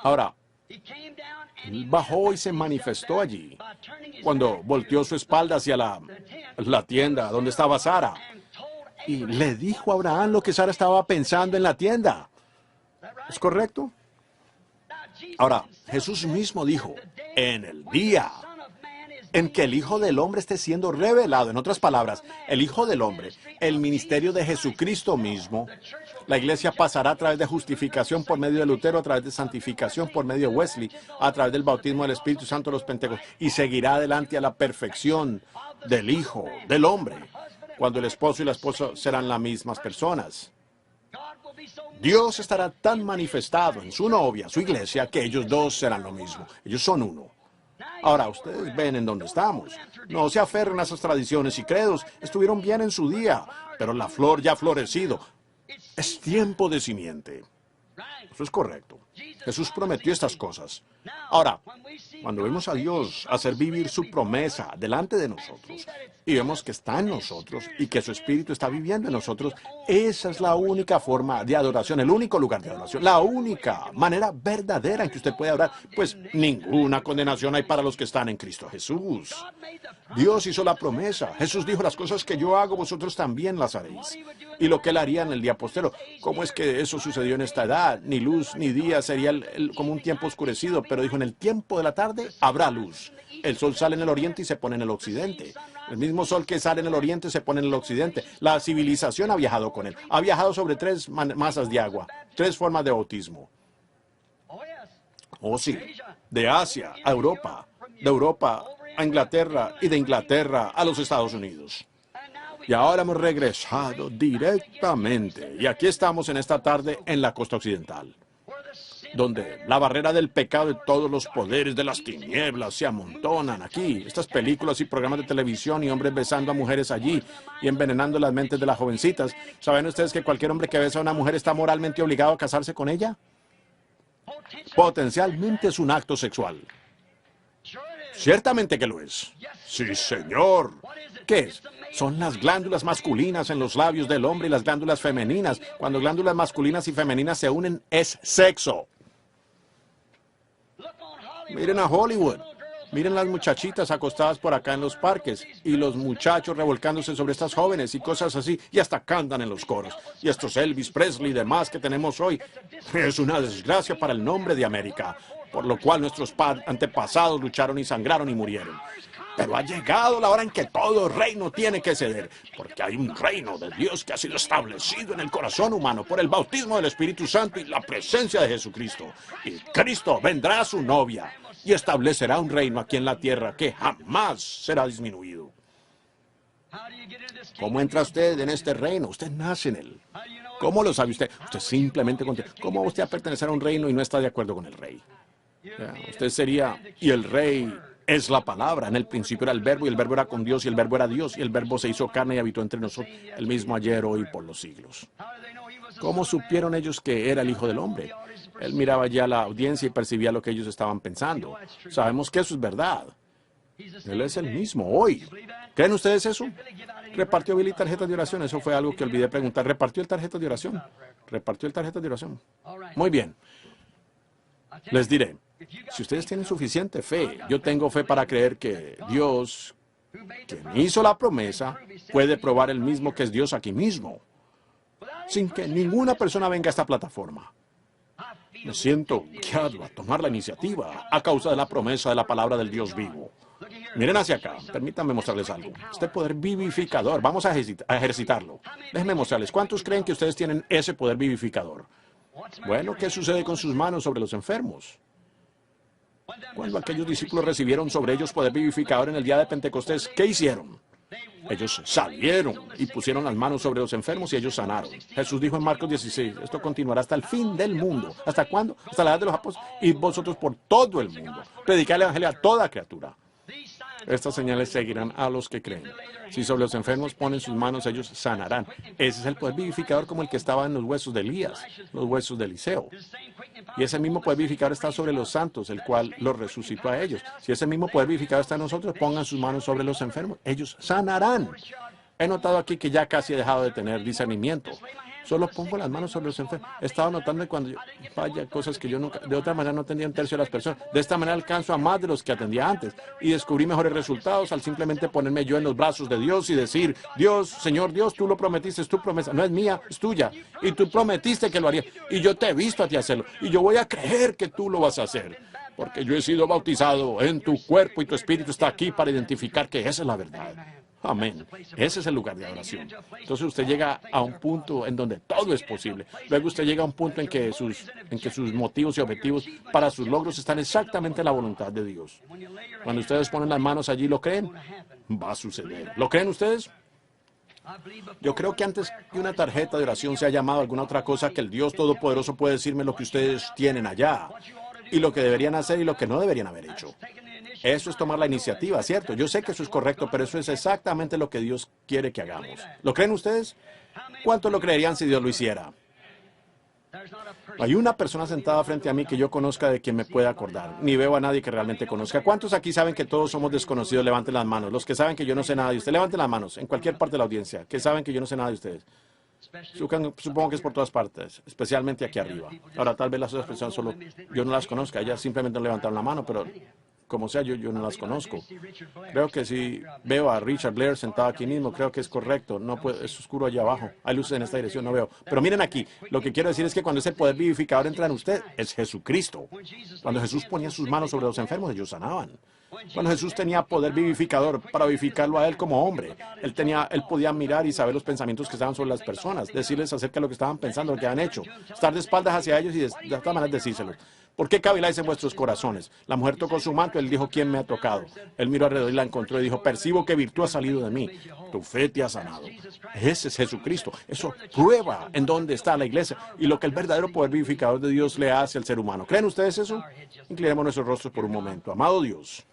Ahora, Él bajó y se manifestó allí cuando volteó su espalda hacia la tienda donde estaba Sara y le dijo a Abraham lo que Sara estaba pensando en la tienda. ¿Es correcto? Ahora, Jesús mismo dijo, en el día en que el Hijo del Hombre esté siendo revelado, en otras palabras, el Hijo del Hombre, el ministerio de Jesucristo mismo, la iglesia pasará a través de justificación por medio de Lutero, a través de santificación por medio de Wesley, a través del bautismo del Espíritu Santo de los Pentecostés, y seguirá adelante a la perfección del Hijo del Hombre. cuando el esposo y la esposa serán las mismas personas. Dios estará tan manifestado en su novia, su iglesia, que ellos dos serán lo mismo. Ellos son uno. Ahora, ustedes ven en dónde estamos. No se aferren a esas tradiciones y credos. Estuvieron bien en su día, pero la flor ya ha florecido. Es tiempo de simiente. Eso es correcto. Jesús prometió estas cosas. Ahora, cuando vemos a Dios hacer vivir su promesa delante de nosotros y vemos que está en nosotros y que su Espíritu está viviendo en nosotros, esa es la única forma de adoración, el único lugar de adoración, la única manera verdadera en que usted puede adorar, pues ninguna condenación hay para los que están en Cristo Jesús. Dios hizo la promesa. Jesús dijo, las cosas que yo hago, vosotros también las haréis. Y lo que él haría en el día postero. ¿Cómo es que eso sucedió en esta edad? Ni luz ni día, sería como un tiempo oscurecido. Pero dijo, en el tiempo de la tarde habrá luz. El sol sale en el oriente y se pone en el occidente. El mismo sol que sale en el oriente se pone en el occidente. La civilización ha viajado con él. Ha viajado sobre 3 masas de agua, 3 formas de bautismo. Oh sí, de Asia a Europa, de Europa a Inglaterra y de Inglaterra a los Estados Unidos. Y ahora hemos regresado directamente. Y aquí estamos en esta tarde en la costa occidental, donde la barrera del pecado y todos los poderes de las tinieblas se amontonan aquí. Estas películas y programas de televisión y hombres besando a mujeres allí y envenenando las mentes de las jovencitas. ¿Saben ustedes que cualquier hombre que besa a una mujer está moralmente obligado a casarse con ella? Potencialmente es un acto sexual. Ciertamente que lo es. Sí, señor. ¿Qué es? Son las glándulas masculinas en los labios del hombre y las glándulas femeninas. Cuando glándulas masculinas y femeninas se unen, es sexo. Miren a Hollywood. Miren las muchachitas acostadas por acá en los parques y los muchachos revolcándose sobre estas jóvenes y cosas así, y hasta cantan en los coros. Y estos Elvis Presley y demás que tenemos hoy. Es una desgracia para el nombre de América, por lo cual nuestros antepasados lucharon y sangraron y murieron. Pero ha llegado la hora en que todo reino tiene que ceder, porque hay un reino de Dios que ha sido establecido en el corazón humano por el bautismo del Espíritu Santo y la presencia de Jesucristo. Y Cristo vendrá a su novia y establecerá un reino aquí en la tierra que jamás será disminuido. ¿Cómo entra usted en este reino? Usted nace en él. ¿Cómo lo sabe usted? Usted simplemente ¿cómo va usted a pertenecer a un reino y no está de acuerdo con el rey? Usted sería, y el rey es la palabra. En el principio era el verbo, y el verbo era con Dios, y el verbo era Dios, y el verbo se hizo carne y habitó entre nosotros, el mismo ayer, hoy, por los siglos. ¿Cómo supieron ellos que era el Hijo del Hombre? Él miraba ya la audiencia y percibía lo que ellos estaban pensando. Sabemos que eso es verdad. Él es el mismo hoy. ¿Creen ustedes eso? ¿Repartió Billy tarjetas de oración? Eso fue algo que olvidé preguntar. ¿Repartió el tarjeta de oración? ¿Repartió el tarjeta de oración? Muy bien. Les diré, si ustedes tienen suficiente fe, yo tengo fe para creer que Dios, quien hizo la promesa, puede probar el mismo que es Dios aquí mismo, sin que ninguna persona venga a esta plataforma. Me siento guiado a tomar la iniciativa a causa de la promesa de la palabra del Dios vivo. Miren hacia acá, permítanme mostrarles algo. Este poder vivificador, vamos a ejercitarlo. Déjenme mostrarles, ¿cuántos creen que ustedes tienen ese poder vivificador? Bueno, ¿qué sucede con sus manos sobre los enfermos? Cuando aquellos discípulos recibieron sobre ellos poder vivificador en el día de Pentecostés, ¿qué hicieron? Ellos salieron y pusieron las manos sobre los enfermos y ellos sanaron. Jesús dijo en Marcos 16, esto continuará hasta el fin del mundo. ¿Hasta cuándo? Hasta la edad de los apóstoles. Y vosotros por todo el mundo. Predicar el evangelio a toda criatura. Estas señales seguirán a los que creen. Si sobre los enfermos ponen sus manos, ellos sanarán. Ese es el poder vivificador como el que estaba en los huesos de Elías, los huesos de Eliseo. Y ese mismo poder vivificador está sobre los santos, el cual los resucitó a ellos. Si ese mismo poder vivificador está en nosotros, pongan sus manos sobre los enfermos. Ellos sanarán. He notado aquí que ya casi he dejado de tener discernimiento. Solo pongo las manos sobre los enfermos. He estado notando cuando vaya cosas que yo nunca, de otra manera no atendía un tercio de las personas. De esta manera alcanzo a más de los que atendía antes. Y descubrí mejores resultados al simplemente ponerme yo en los brazos de Dios y decir, Dios, Señor Dios, tú lo prometiste, es tu promesa. No es mía, es tuya. Y tú prometiste que lo harías. Y yo te he visto a ti hacerlo. Y yo voy a creer que tú lo vas a hacer. Porque yo he sido bautizado en tu cuerpo y tu espíritu está aquí para identificar que esa es la verdad. Amén. Ese es el lugar de adoración. Entonces usted llega a un punto en donde todo es posible. Luego usted llega a un punto en que sus motivos y objetivos para sus logros están exactamente en la voluntad de Dios. Cuando ustedes ponen las manos allí, ¿lo creen? Va a suceder. ¿Lo creen ustedes? Yo creo que antes que una tarjeta de oración se ha llamado alguna otra cosa, que el Dios Todopoderoso puede decirme lo que ustedes tienen allá, y lo que deberían hacer y lo que no deberían haber hecho. Eso es tomar la iniciativa, ¿cierto? Yo sé que eso es correcto, pero eso es exactamente lo que Dios quiere que hagamos. ¿Lo creen ustedes? ¿Cuánto lo creerían si Dios lo hiciera? Hay una persona sentada frente a mí que yo conozca de quien me pueda acordar. Ni veo a nadie que realmente conozca. ¿Cuántos aquí saben que todos somos desconocidos? Levanten las manos. Los que saben que yo no sé nada de ustedes, levanten las manos. En cualquier parte de la audiencia. Que saben que yo no sé nada de ustedes. Supongo que es por todas partes, especialmente aquí arriba. Ahora, tal vez las otras personas solo yo no las conozca. Ellas simplemente no levantaron la mano, pero como sea, yo no las conozco. Creo que si veo a Richard Blair sentado aquí mismo, creo que es correcto. No puedo, es oscuro allá abajo. Hay luces en esta dirección, no veo. Pero miren aquí, lo que quiero decir es que cuando ese poder vivificador entra en usted, es Jesucristo. Cuando Jesús ponía sus manos sobre los enfermos, ellos sanaban. Cuando Jesús tenía poder vivificador para vivificarlo a él como hombre, él podía mirar y saber los pensamientos que estaban sobre las personas, decirles acerca de lo que estaban pensando, lo que habían hecho, estar de espaldas hacia ellos y de esta manera decírselos. ¿Por qué caviláis en vuestros corazones? La mujer tocó su manto, él dijo, ¿quién me ha tocado? Él miró alrededor y la encontró y dijo, percibo que virtud ha salido de mí. Tu fe te ha sanado. Ese es Jesucristo. Eso prueba en dónde está la iglesia y lo que el verdadero poder vivificador de Dios le hace al ser humano. ¿Creen ustedes eso? Inclinemos nuestros rostros por un momento. Amado Dios,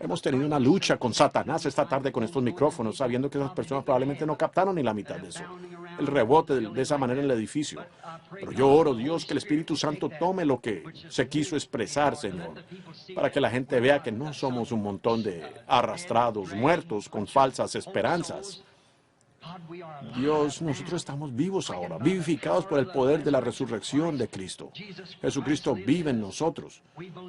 hemos tenido una lucha con Satanás esta tarde con estos micrófonos, sabiendo que esas personas probablemente no captaron ni la mitad de eso. El rebote de esa manera en el edificio. Pero yo oro, Dios, que el Espíritu Santo tome lo que se quiso expresar, Señor, para que la gente vea que no somos un montón de arrastrados, muertos con falsas esperanzas. Dios, nosotros estamos vivos ahora, vivificados por el poder de la resurrección de Cristo. Jesucristo vive en nosotros.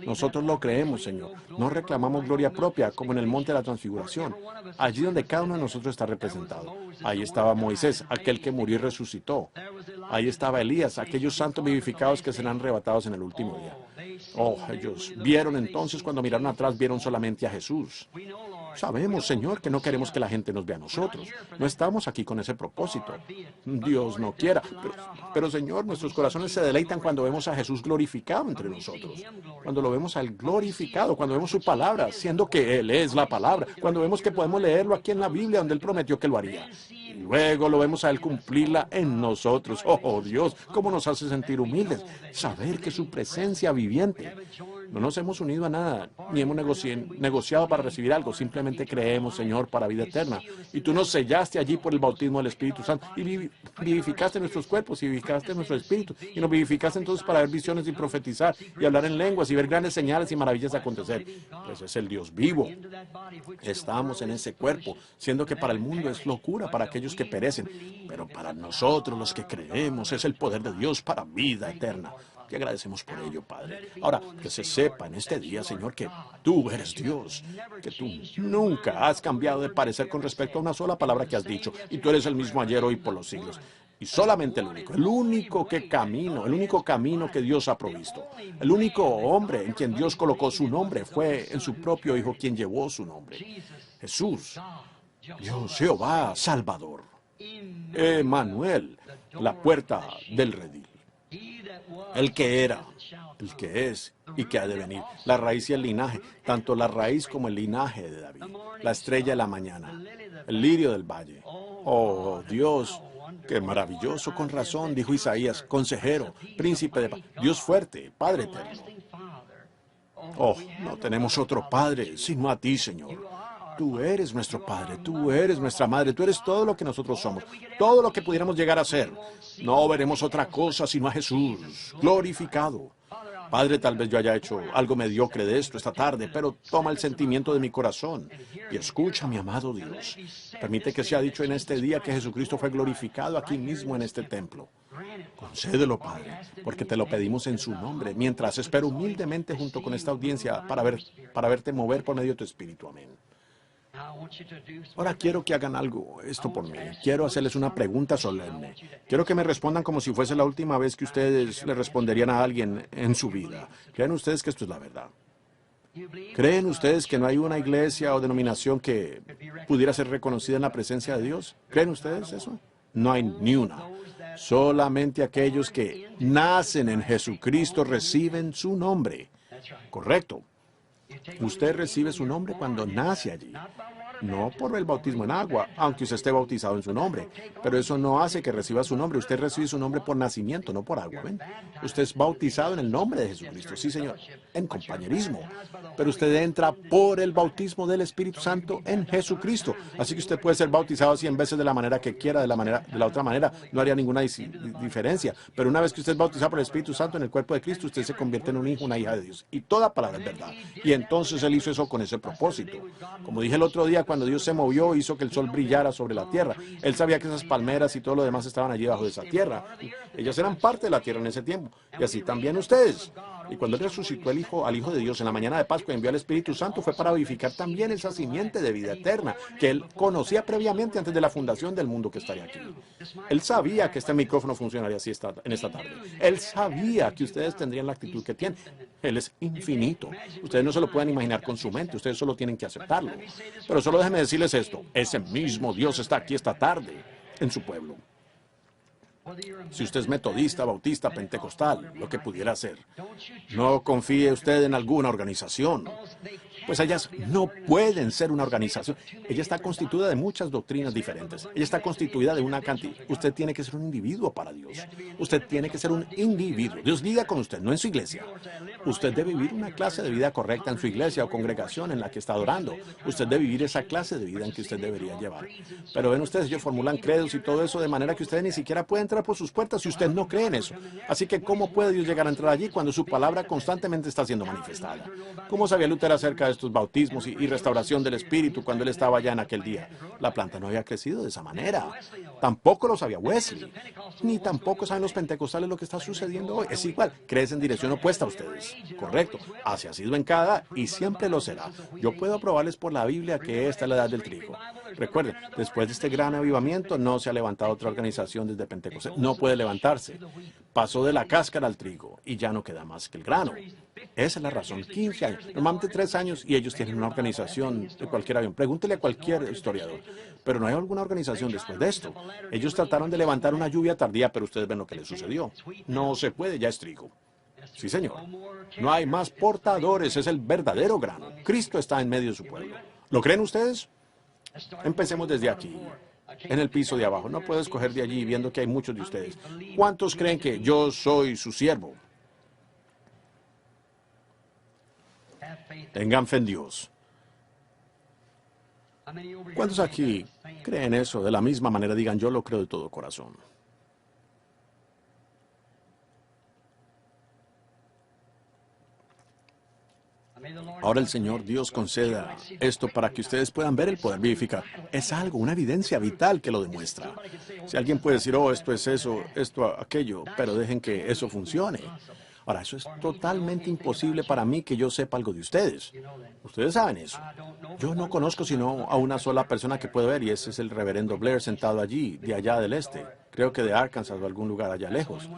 Nosotros lo creemos, Señor. No reclamamos gloria propia como en el monte de la transfiguración, allí donde cada uno de nosotros está representado. Ahí estaba Moisés, aquel que murió y resucitó. Ahí estaba Elías, aquellos santos vivificados que serán arrebatados en el último día. Oh, ellos vieron entonces, cuando miraron atrás, vieron solamente a Jesús. Sabemos, Señor, que no queremos que la gente nos vea a nosotros. No estamos aquí con ese propósito. Dios no quiera. Pero, Señor, nuestros corazones se deleitan cuando vemos a Jesús glorificado entre nosotros. Cuando lo vemos a Él glorificado, cuando vemos su palabra, siendo que Él es la palabra. Cuando vemos que podemos leerlo aquí en la Biblia, donde Él prometió que lo haría. Y luego lo vemos a Él cumplirla en nosotros. Oh, Dios, cómo nos hace sentir humildes. Saber que su presencia viviente. No nos hemos unido a nada, ni hemos negociado para recibir algo. Simplemente creemos, Señor, para vida eterna. Y tú nos sellaste allí por el bautismo del Espíritu Santo. Y vivificaste nuestros cuerpos, y vivificaste nuestro espíritu. Y nos vivificaste entonces para ver visiones y profetizar, y hablar en lenguas, y ver grandes señales y maravillas acontecer. Pues es el Dios vivo. Estamos en ese cuerpo, siendo que para el mundo es locura, para aquellos que perecen. Pero para nosotros, los que creemos, es el poder de Dios para vida eterna. Te agradecemos por ello, Padre. Ahora, que se sepa en este día, Señor, que tú eres Dios, que tú nunca has cambiado de parecer con respecto a una sola palabra que has dicho, y tú eres el mismo ayer, hoy, por los siglos. Y solamente el único camino que Dios ha provisto, el único hombre en quien Dios colocó su nombre fue en su propio Hijo quien llevó su nombre. Jesús, Dios, Jehová, Salvador, Emmanuel, la puerta del redil. El que era, el que es y que ha de venir. La raíz y el linaje, tanto la raíz como el linaje de David. La estrella de la mañana, el lirio del valle. Oh, Dios, qué maravilloso, con razón, dijo Isaías, consejero, príncipe de paz, Dios fuerte, Padre eterno. Oh, no tenemos otro Padre sino a ti, Señor. Tú eres nuestro Padre, tú eres nuestra Madre, tú eres todo lo que nosotros somos, todo lo que pudiéramos llegar a ser. No veremos otra cosa sino a Jesús, glorificado. Padre, tal vez yo haya hecho algo mediocre de esto esta tarde, pero toma el sentimiento de mi corazón y escucha, mi amado Dios. Permite que sea dicho en este día que Jesucristo fue glorificado aquí mismo en este templo. Concédelo, Padre, porque te lo pedimos en su nombre, mientras espero humildemente junto con esta audiencia para verte mover por medio de tu Espíritu. Amén. Ahora quiero que hagan esto por mí. Quiero hacerles una pregunta solemne. Quiero que me respondan como si fuese la última vez que ustedes le responderían a alguien en su vida. ¿Creen ustedes que esto es la verdad? ¿Creen ustedes que no hay una iglesia o denominación que pudiera ser reconocida en la presencia de Dios? ¿Creen ustedes eso? No hay ni una. Solamente aquellos que nacen en Jesucristo reciben su nombre. Correcto. Usted recibe su nombre cuando nace allí. no por el bautismo en agua, aunque usted esté bautizado en su nombre. Pero eso no hace que reciba su nombre. Usted recibe su nombre por nacimiento, no por agua. ¿Ven? Usted es bautizado en el nombre de Jesucristo. Sí, Señor, en compañerismo. Pero usted entra por el bautismo del Espíritu Santo en Jesucristo. Así que usted puede ser bautizado 100 veces de la manera que quiera, de la otra manera. No haría ninguna diferencia. Pero una vez que usted es bautizado por el Espíritu Santo en el cuerpo de Cristo, usted se convierte en un hijo, una hija de Dios. Y toda palabra es verdad. Y entonces Él hizo eso con ese propósito. Como dije el otro día, cuando Dios se movió, hizo que el sol brillara sobre la tierra. Él sabía que esas palmeras y todo lo demás estaban allí debajo de esa tierra. Ellas eran parte de la tierra en ese tiempo. Y así también ustedes. Y cuando Él resucitó al Hijo de Dios en la mañana de Pascua y envió al Espíritu Santo, fue para vivificar también esa simiente de vida eterna que Él conocía previamente antes de la fundación del mundo que estaría aquí. Él sabía que este micrófono funcionaría así en esta tarde. Él sabía que ustedes tendrían la actitud que tienen. Él es infinito. Ustedes no se lo pueden imaginar con su mente. Ustedes solo tienen que aceptarlo. Pero solo déjenme decirles esto. Ese mismo Dios está aquí esta tarde en su pueblo. Si usted es metodista, bautista, pentecostal, lo que pudiera ser, no confíe usted en alguna organización, pues ellas no pueden ser una organización. Ella está constituida de muchas doctrinas diferentes. Ella está constituida de una cantidad. Usted tiene que ser un individuo para Dios. Usted tiene que ser un individuo. Dios lidia con usted, no en su iglesia. Usted debe vivir una clase de vida correcta en su iglesia o congregación en la que está adorando. Usted debe vivir esa clase de vida en que usted debería llevar. Pero ven ustedes, ellos formulan credos y todo eso de manera que usted ni siquiera puede entrar por sus puertas si usted no cree en eso. Así que, ¿cómo puede Dios llegar a entrar allí cuando su palabra constantemente está siendo manifestada? ¿Cómo sabía Lutero acerca de estos bautismos y restauración del Espíritu cuando él estaba allá en aquel día? La planta no había crecido de esa manera. Tampoco lo sabía Wesley. Ni tampoco saben los pentecostales lo que está sucediendo hoy. Es igual, crece en dirección opuesta a ustedes. Correcto. Así ha sido en cada y siempre lo será. Yo puedo probarles por la Biblia que esta es la edad del trigo. Recuerden, después de este gran avivamiento no se ha levantado otra organización desde Pentecostés. No puede levantarse. Pasó de la cáscara al trigo y ya no queda más que el grano. Esa es la razón. 15 años. Normalmente 3 años y ellos tienen una organización de cualquier avión. Pregúntele a cualquier historiador. Pero no hay alguna organización después de esto. Ellos trataron de levantar una lluvia tardía, pero ustedes ven lo que les sucedió. No se puede, ya es trigo. Sí, señor. No hay más portadores, es el verdadero grano. Cristo está en medio de su pueblo. ¿Lo creen ustedes? Empecemos desde aquí, en el piso de abajo. No puedo escoger de allí viendo que hay muchos de ustedes. ¿Cuántos creen que yo soy su siervo? Tengan fe en Dios. ¿Cuántos aquí creen eso? De la misma manera digan, yo lo creo de todo corazón. Ahora el Señor Dios conceda esto para que ustedes puedan ver el poder vivificar. Es algo, una evidencia vital que lo demuestra. Si alguien puede decir, oh, esto es eso, esto, aquello, pero dejen que eso funcione. Ahora, eso es totalmente imposible para mí que yo sepa algo de ustedes. Ustedes saben eso. Yo no conozco sino a una sola persona que puedo ver y ese es el reverendo Blair sentado allí, de allá del este. Creo que de Arkansas o algún lugar allá lejos.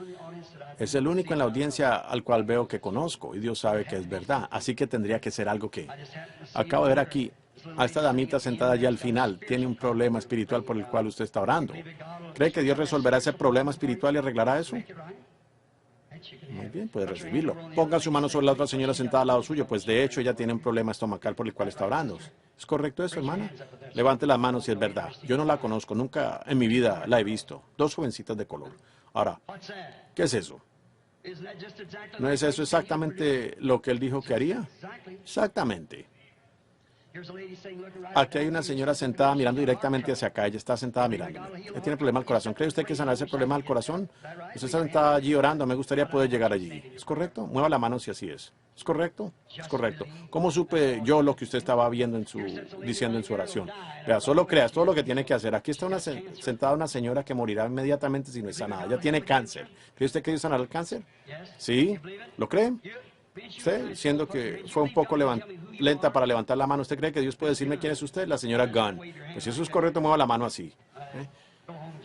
Es el único en la audiencia al cual veo que conozco y Dios sabe que es verdad. Así que tendría que ser algo que... Acabo de ver aquí a esta damita sentada allá al final. Tiene un problema espiritual por el cual usted está orando. ¿Cree que Dios resolverá ese problema espiritual y arreglará eso? Muy bien, puede recibirlo. Ponga su mano sobre la otra señora sentada al lado suyo, pues de hecho ella tiene un problema estomacal por el cual está orando. ¿Es correcto eso, hermana? Levante la mano si es verdad. Yo no la conozco, nunca en mi vida la he visto. 2 jovencitas de color. Ahora, ¿qué es eso? ¿No es eso exactamente lo que él dijo que haría? Exactamente. Aquí hay una señora sentada mirando directamente hacia acá. Ella está sentada mirándome. Ella tiene problema al corazón. ¿Cree usted que sanar ese problema al corazón? Usted está sentada allí orando. Me gustaría poder llegar allí. ¿Es correcto? Mueva la mano si así es. ¿Es correcto? Es correcto. ¿Cómo supe yo lo que usted estaba viendo diciendo en su oración? Vea, solo creas todo lo que tiene que hacer. Aquí está sentada una señora que morirá inmediatamente si no es sanada. Ella tiene cáncer. ¿Cree usted que Dios sanará el cáncer? ¿Sí? ¿Lo cree? Usted, siendo que fue un poco lenta para levantar la mano, ¿usted cree que Dios puede decirme quién es usted? La señora Gunn. Pues si eso es correcto, mueva la mano así.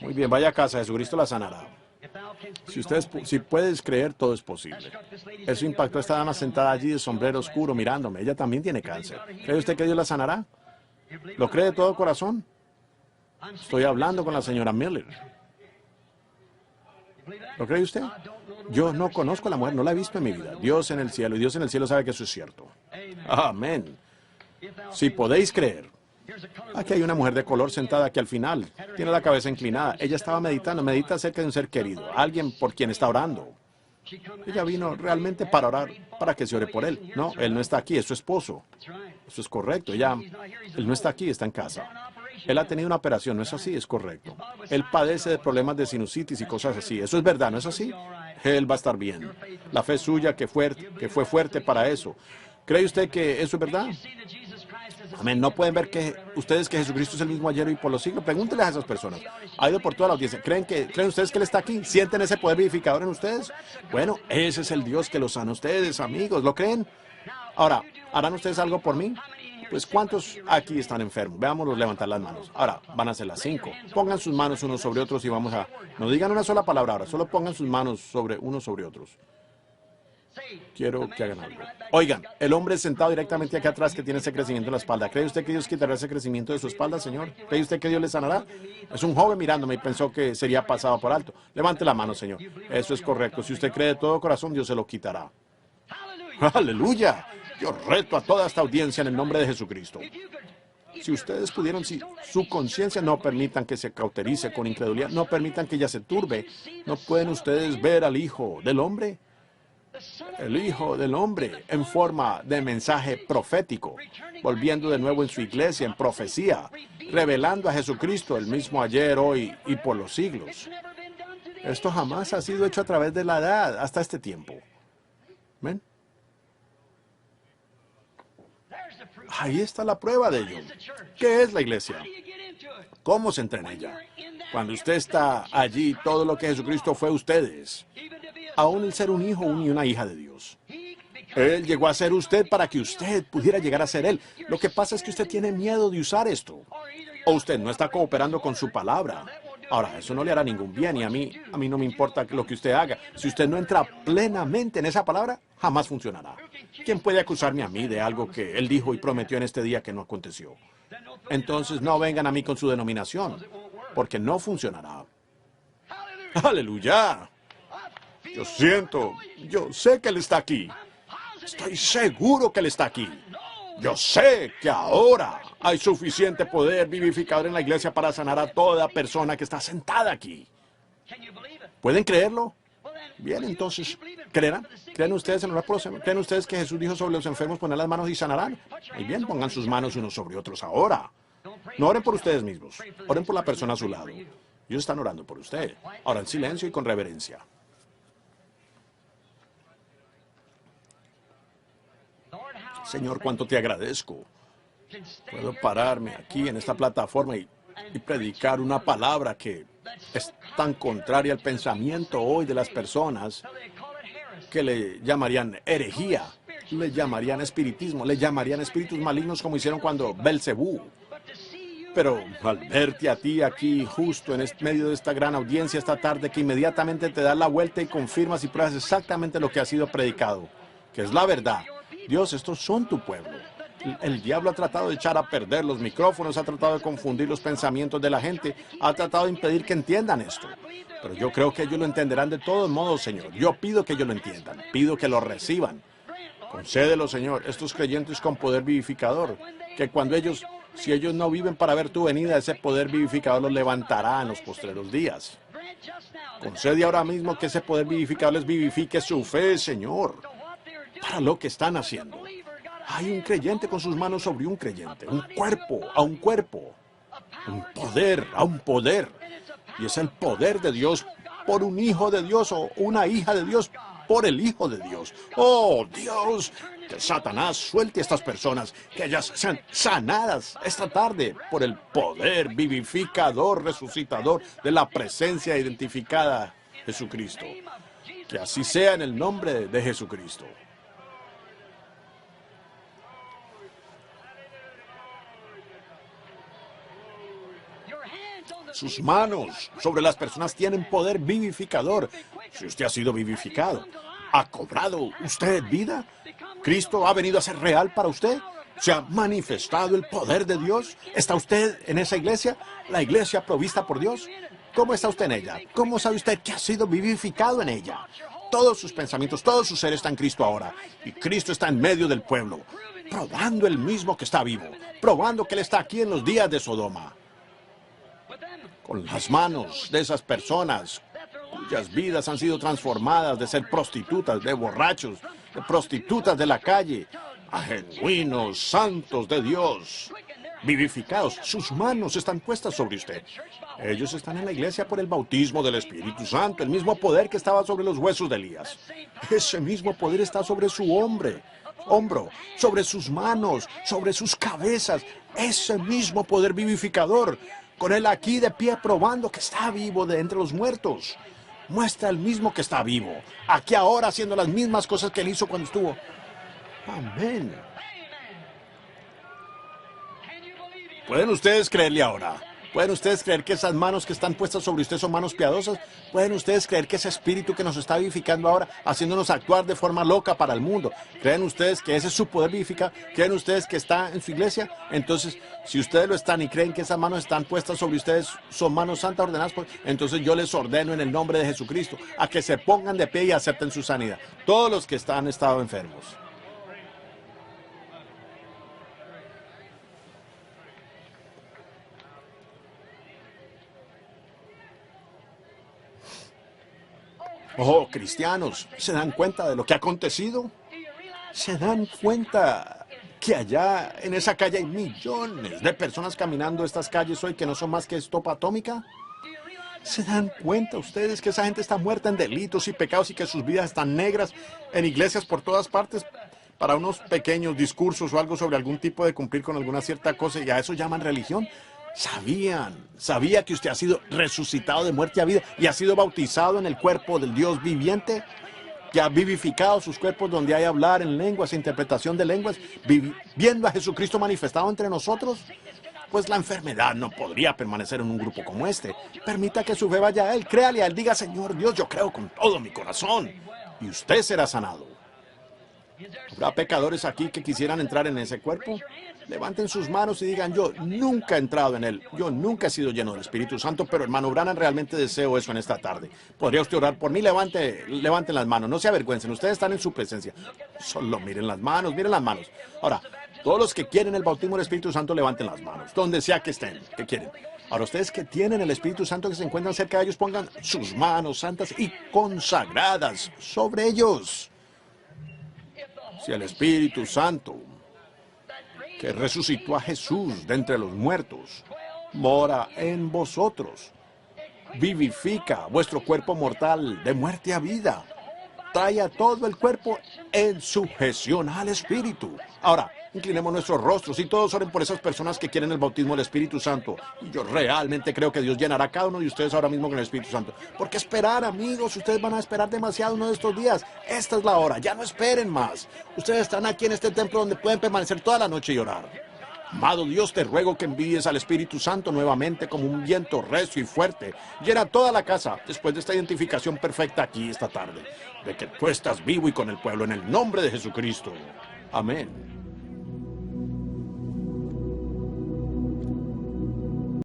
Muy bien, vaya a casa, Jesucristo la sanará. Si puedes creer, todo es posible. Eso impactó a esta dama sentada allí de sombrero oscuro mirándome. Ella también tiene cáncer. ¿Cree usted que Dios la sanará? ¿Lo cree de todo corazón? Estoy hablando con la señora Miller. ¿Lo cree usted? Yo no conozco a la mujer, no la he visto en mi vida. Dios en el cielo, y Dios en el cielo sabe que eso es cierto. Amén. Si podéis creer, Aquí hay una mujer de color sentada aquí al final. Tiene la cabeza inclinada. Ella estaba meditando. Medita acerca de un ser querido. Alguien por quien está orando. Ella vino realmente para orar, para que se ore por él. No, él no está aquí, es su esposo. Eso es correcto. Él no está aquí, está en casa. Él ha tenido una operación, ¿no es así? Es correcto. Él padece de problemas de sinusitis y cosas así. Eso es verdad, ¿no es así? Él va a estar bien. La fe suya que fue fuerte para eso. ¿Cree usted que eso es verdad? Amén. ¿No pueden ver que ustedes que Jesucristo es el mismo ayer y por los siglos? Pregúntenles a esas personas. Ha ido por toda la audiencia. ¿Creen ustedes que Él está aquí? ¿Sienten ese poder vivificador en ustedes? Bueno, ese es el Dios que los sana a ustedes, amigos. ¿Lo creen? Ahora, ¿harán ustedes algo por mí? Pues, ¿cuántos aquí están enfermos? Veámoslos levantar las manos. Ahora, van a ser las 5. Pongan sus manos unos sobre otros y vamos a... No digan una sola palabra ahora, solo pongan sus manos unos sobre otros. Quiero que hagan algo. Oigan, el hombre sentado directamente aquí atrás que tiene ese crecimiento en la espalda. ¿Cree usted que Dios quitará ese crecimiento de su espalda, señor? ¿Cree usted que Dios le sanará? Es un joven mirándome y pensó que sería pasado por alto. Levante la mano, señor. Eso es correcto. Si usted cree de todo corazón, Dios se lo quitará. ¡Aleluya! Yo reto a toda esta audiencia en el nombre de Jesucristo. Si ustedes pudieran, si su conciencia no permitan que se cauterice con incredulidad, no permitan que ella se turbe, ¿no pueden ustedes ver al Hijo del Hombre? El Hijo del Hombre en forma de mensaje profético, volviendo de nuevo en su iglesia en profecía, revelando a Jesucristo el mismo ayer, hoy y por los siglos. Esto jamás ha sido hecho a través de la edad hasta este tiempo. ¿Ven? Ahí está la prueba de ello. ¿Qué es la iglesia? ¿Cómo se entra en ella? Cuando usted está allí, todo lo que Jesucristo fue ustedes. Aún el ser un hijo y una hija de Dios. Él llegó a ser usted para que usted pudiera llegar a ser Él. Lo que pasa es que usted tiene miedo de usar esto. O usted no está cooperando con su palabra. Ahora, eso no le hará ningún bien y a mí no me importa lo que usted haga. Si usted no entra plenamente en esa palabra, jamás funcionará. ¿Quién puede acusarme a mí de algo que Él dijo y prometió en este día que no aconteció? Entonces no vengan a mí con su denominación, porque no funcionará. ¡Aleluya! Yo sé que Él está aquí. Estoy seguro que Él está aquí. Yo sé que ahora hay suficiente poder vivificador en la iglesia para sanar a toda persona que está sentada aquí. ¿Pueden creerlo? Bien, entonces, ¿creerán? ¿Creen ustedes en orar por los enfermos? ¿Creen ustedes que Jesús dijo sobre los enfermos poner las manos y sanarán? Muy bien, pongan sus manos unos sobre otros ahora. No oren por ustedes mismos. Oren por la persona a su lado. Ellos están orando por usted. Ahora en silencio y con reverencia. Señor, cuánto te agradezco. Puedo pararme aquí en esta plataforma y predicar una palabra que es tan contraria al pensamiento hoy de las personas que le llamarían herejía, le llamarían espiritismo, le llamarían espíritus malignos como hicieron cuando Belcebú. Pero al verte a ti aquí justo en medio de esta gran audiencia esta tarde que inmediatamente te das la vuelta y confirmas y pruebas exactamente lo que ha sido predicado, que es la verdad. Dios, estos son tu pueblo. El diablo ha tratado de echar a perder los micrófonos, ha tratado de confundir los pensamientos de la gente, ha tratado de impedir que entiendan esto. Pero yo creo que ellos lo entenderán de todos modos, Señor. Yo pido que ellos lo entiendan, pido que lo reciban. Concédelo, Señor, estos creyentes con poder vivificador, que si ellos no viven para ver tu venida, ese poder vivificador los levantará en los postreros días. Concede ahora mismo que ese poder vivificador les vivifique su fe, Señor, para lo que están haciendo. Hay un creyente con sus manos sobre un creyente, un cuerpo a un cuerpo, un poder a un poder. Y es el poder de Dios por un hijo de Dios o una hija de Dios por el Hijo de Dios. ¡Oh, Dios! Que Satanás suelte a estas personas, que ellas sean sanadas esta tarde por el poder vivificador, resucitador de la presencia identificada Jesucristo. Que así sea en el nombre de Jesucristo. Sus manos sobre las personas tienen poder vivificador. Si usted ha sido vivificado, ¿ha cobrado usted vida? ¿Cristo ha venido a ser real para usted? ¿Se ha manifestado el poder de Dios? ¿Está usted en esa iglesia? ¿La iglesia provista por Dios? ¿Cómo está usted en ella? ¿Cómo sabe usted que ha sido vivificado en ella? Todos sus pensamientos, todo su ser está en Cristo ahora. Y Cristo está en medio del pueblo. probando el mismo que está vivo, probando que Él está aquí en los días de Sodoma, con las manos de esas personas cuyas vidas han sido transformadas de ser prostitutas, de borrachos, de prostitutas de la calle, a genuinos santos de Dios, vivificados. Sus manos están puestas sobre usted. Ellos están en la iglesia por el bautismo del Espíritu Santo, el mismo poder que estaba sobre los huesos de Elías. Ese mismo poder está sobre su hombro, sobre sus manos, sobre sus cabezas. Ese mismo poder vivificador, con Él aquí de pie probando que está vivo de entre los muertos. Muestra el mismo que está vivo, aquí ahora haciendo las mismas cosas que Él hizo cuando estuvo. Amén. ¿Pueden ustedes creerle ahora? ¿Pueden ustedes creer que esas manos que están puestas sobre usted son manos piadosas? ¿Pueden ustedes creer que ese espíritu que nos está vivificando ahora, haciéndonos actuar de forma loca para el mundo? ¿Creen ustedes que ese es su poder vivificar? ¿Creen ustedes que está en su iglesia? Entonces, si ustedes lo están y creen que esas manos están puestas sobre ustedes, son manos santas ordenadas por... Entonces yo les ordeno en el nombre de Jesucristo a que se pongan de pie y acepten su sanidad. Todos los que han estado enfermos. Oh, cristianos, ¿se dan cuenta de lo que ha acontecido? ¿Se dan cuenta que allá en esa calle hay millones de personas caminando estas calles hoy que no son más que estopa atómica? ¿Se dan cuenta ustedes que esa gente está muerta en delitos y pecados y que sus vidas están negras en iglesias por todas partes para unos pequeños discursos o algo sobre algún tipo de cumplir con alguna cierta cosa y a eso llaman religión? ¿Sabía que usted ha sido resucitado de muerte a vida y ha sido bautizado en el cuerpo del Dios viviente? Que ha vivificado sus cuerpos donde hay hablar en lenguas, interpretación de lenguas, viendo a Jesucristo manifestado entre nosotros. Pues la enfermedad no podría permanecer en un grupo como este. Permita que su fe vaya a Él, créale a Él, diga, Señor Dios, yo creo con todo mi corazón, y usted será sanado. ¿Habrá pecadores aquí que quisieran entrar en ese cuerpo? Levanten sus manos y digan, yo nunca he entrado en él, yo nunca he sido lleno del Espíritu Santo, pero hermano Branham, realmente deseo eso en esta tarde. ¿Podría usted orar por mí? Levanten las manos, no se avergüencen, ustedes están en su presencia. Solo miren las manos, miren las manos. Ahora, todos los que quieren el bautismo del Espíritu Santo, levanten las manos, donde sea que estén, que quieren. Ahora, ustedes que tienen el Espíritu Santo que se encuentran cerca de ellos, pongan sus manos santas y consagradas sobre ellos. Si el Espíritu Santo, que resucitó a Jesús de entre los muertos, mora en vosotros, vivifica vuestro cuerpo mortal de muerte a vida, trae a todo el cuerpo en sujeción al Espíritu. Ahora, inclinemos nuestros rostros y todos oren por esas personas que quieren el bautismo del Espíritu Santo. Y yo realmente creo que Dios llenará a cada uno de ustedes ahora mismo con el Espíritu Santo. ¿Por qué esperar, amigos? Ustedes van a esperar demasiado uno de estos días. Esta es la hora, ya no esperen más. Ustedes están aquí en este templo donde pueden permanecer toda la noche y orar. Amado Dios, te ruego que envíes al Espíritu Santo nuevamente como un viento recio y fuerte. Llena toda la casa después de esta identificación perfecta aquí esta tarde, de que tú estás vivo y con el pueblo en el nombre de Jesucristo. Amén.